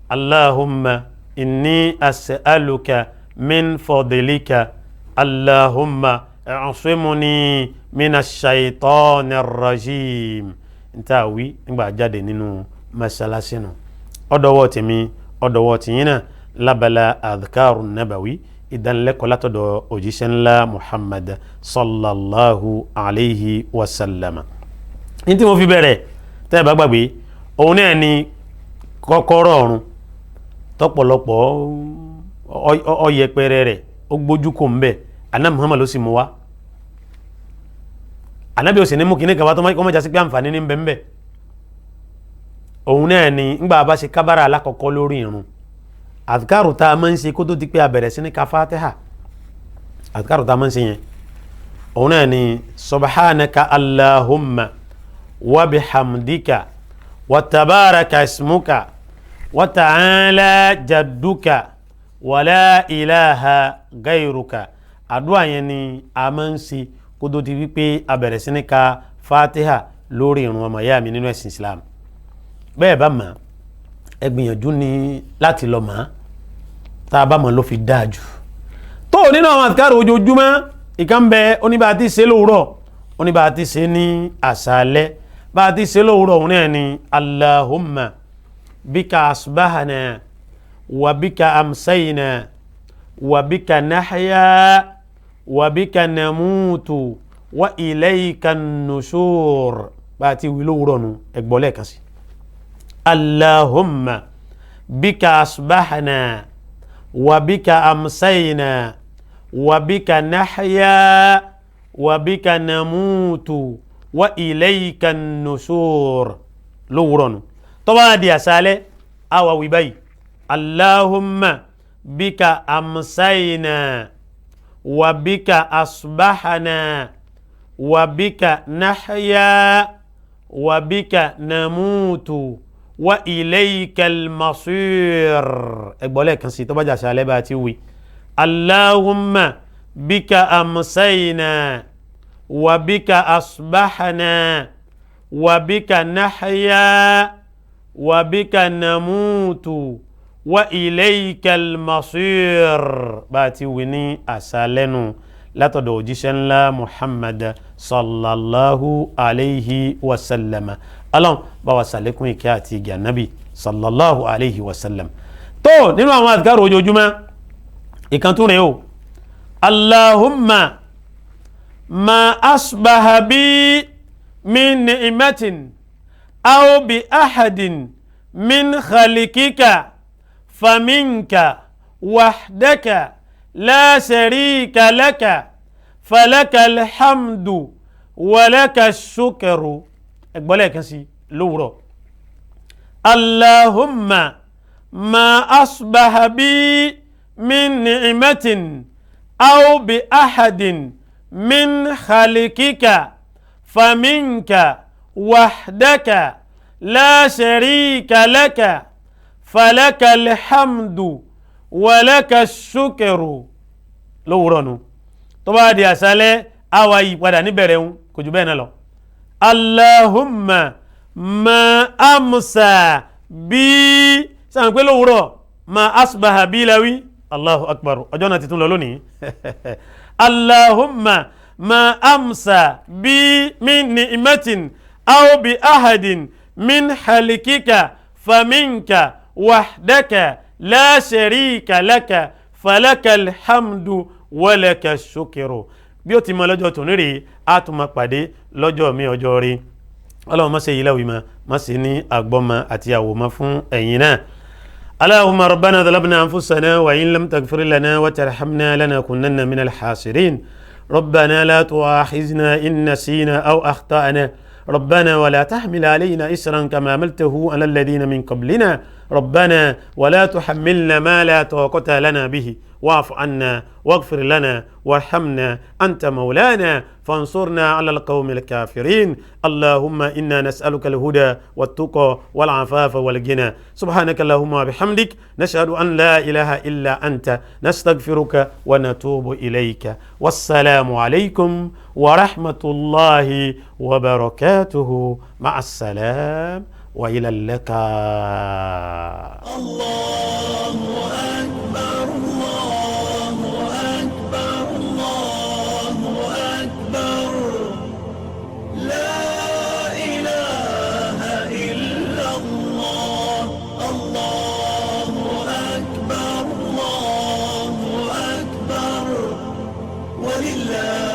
allahumma inni as'aluka min fadlika allahumma aṣímúni mina ṣaitọ́ni rajim níta wí nígbà jáde nínú mọ́sálásí nù ọ̀dọ̀wọ́ tèmi ọ̀dọ̀wọ́ tìyín náà lábala adhkaru nabawi ìdánilẹ́kọ̀ọ́ látọ̀dọ̀ òjíṣẹ́ ńlá Muhammad sallallahu alayhi wa sallam. ní tí mo fi bẹ̀rẹ̀ tẹ́ ẹ bá gbàgbé òun náà ni kọ́kọ́rọ́ ọ̀run tọ́pọ̀lọpọ̀ ọ̀yẹ̀pẹ̀rẹ̀ rẹ̀ ó gbójú kò ń bẹ̀ àná Muhammad ló sì mú wá ànábì ó sì ní mú kíní kan wá tó mọ́ jásí pé àǹfààní ní bẹ́ẹ̀ òun náà ni ńgbà bá ṣe kábàrà alákọ̀ọ́kọ́ lórí ìrun àdìkárù tá a máa ń ṣe kó tó di pé a bẹ̀rẹ̀ sí ní ka Fatiha àdìkárù tá a máa ń ṣe yẹn òun náà ni subhanaka allahumma wa bihamdika wa tabaraka ismuka wa ta'ala jadduka wa la ilaha gairuka àdúrà yẹn ni a máa ń ṣe kó tó di wípé a bẹ̀rẹ̀ sí ní ka Fatiha lórí ìrun ọmọ ìyá mi nínú ẹ̀sìn Islam bẹ́ẹ̀ bá mọ̀ ẹ gbìyànjú ni láti lọ mọ̀ tá a bá mọ̀ ló fi dáa jù tó nínú àwọn àtikárò ojoojúmọ́ ìkan bẹ oníbà tí ṣe lówùrọ̀ oníbà tí ṣe ní àṣálẹ́ bá ti ṣe lówùrọ̀ òun náà ni Allahumma bika asbahana wa bika amsayna wa bika nahya wa bika namutu wa ilayka nushur bá ti wí lówùrọ̀ nu ẹgbọ́lẹ̀ kan sí Allahumma bika asbahna wa bika amsayna wa bika nahya wa bika namutu wa ilayka nushur lówùrọ̀ nu tó bá di àṣálẹ́ àwa wí báyìí Allahumma bika amsayna wa bika asbahna wa bika nahya wa bika namutu wa ilayka al-masir ẹgbọ́lẹ̀ kan sí tó bá jàṣà alẹ́bà tí wí Allahumma bika amsayna wa bika asbahna wa bika nahya wa bika namutu wa ilayka al-masir bá ti wí ní àṣálẹ́nu látọ̀dọ̀ òjíṣẹ́ ńlá Muhammad sallallahu alayhi wa sallam ọlọ́run bá wa sàlékún ìkẹ́ àti ìgẹ̀ ànábì sallallahu alayhi wa sallam tó nínú àwọn àdìkárò ojoojúmọ́ ìkan tún rẹ̀ o Allahumma ma asbaha bi min ni'matin aw bi ahadin min khalikika faminka wahdaka la sharika laka falaka alhamdu walaka ash-shukru ẹgbọ́lẹ̀ kan sí lówùrọ̀ Allahumma ma asbaha bi min ni'matin aw bi ahadin min khalikika faminka wahdaka la sharika laka falaka alhamdu walaka ash-shukru lówùrọ̀ nu tó bá di àṣálẹ́ àwa yí padà níbẹ̀rẹ̀ ń kò jù bẹ́ẹ̀ náà lọ Allahumma ma amsa bi sàn pé lówùrọ̀ ma asbaha bi lawi Allahu akbar ọjọ́ náà ti tún lọ lónìí Allahumma ma amsa bi min ni'matin aw bi ahadin min halikika faminka wahdaka la sharika laka falaka alhamdu walaka ash-shukru bí ó ti mọ lọ́jọ́ tó nírè á tún máa pàdé lọ́jọ́ mi ọjọ́ rí ọlọ́run má ṣe yìí láwìí má ṣe ní àgbọ́mọ àti àwòmọ́ fún ẹ̀yin náà Allahumma rabbana dhalabna anfusana wa in lam taghfir lana wa tarhamna lanakunanna minal khasirin rabbana la tu'akhizna in nasina aw akhta'na ربنا ولا تحمل علينا إسرا كما عملته على الذين من قبلنا ربنا ولا تحملنا ما لا طاقة لنا به واعف عنا واغفر لنا وارحمنا أنت مولانا فانصرنا على القوم الكافرين اللهم إنا نسألك الهدى والتقى والعفاف والغنى سبحانك اللهم وبحمدك نشهد أن لا إله إلا أنت نستغفرك ونتوب إليك والسلام عليكم ورحمة الله وبركاته مع السلام وإلى اللقاء الله أكبر الله أكبر الله أكبر لا إله إلا الله الله أكبر الله أكبر ولله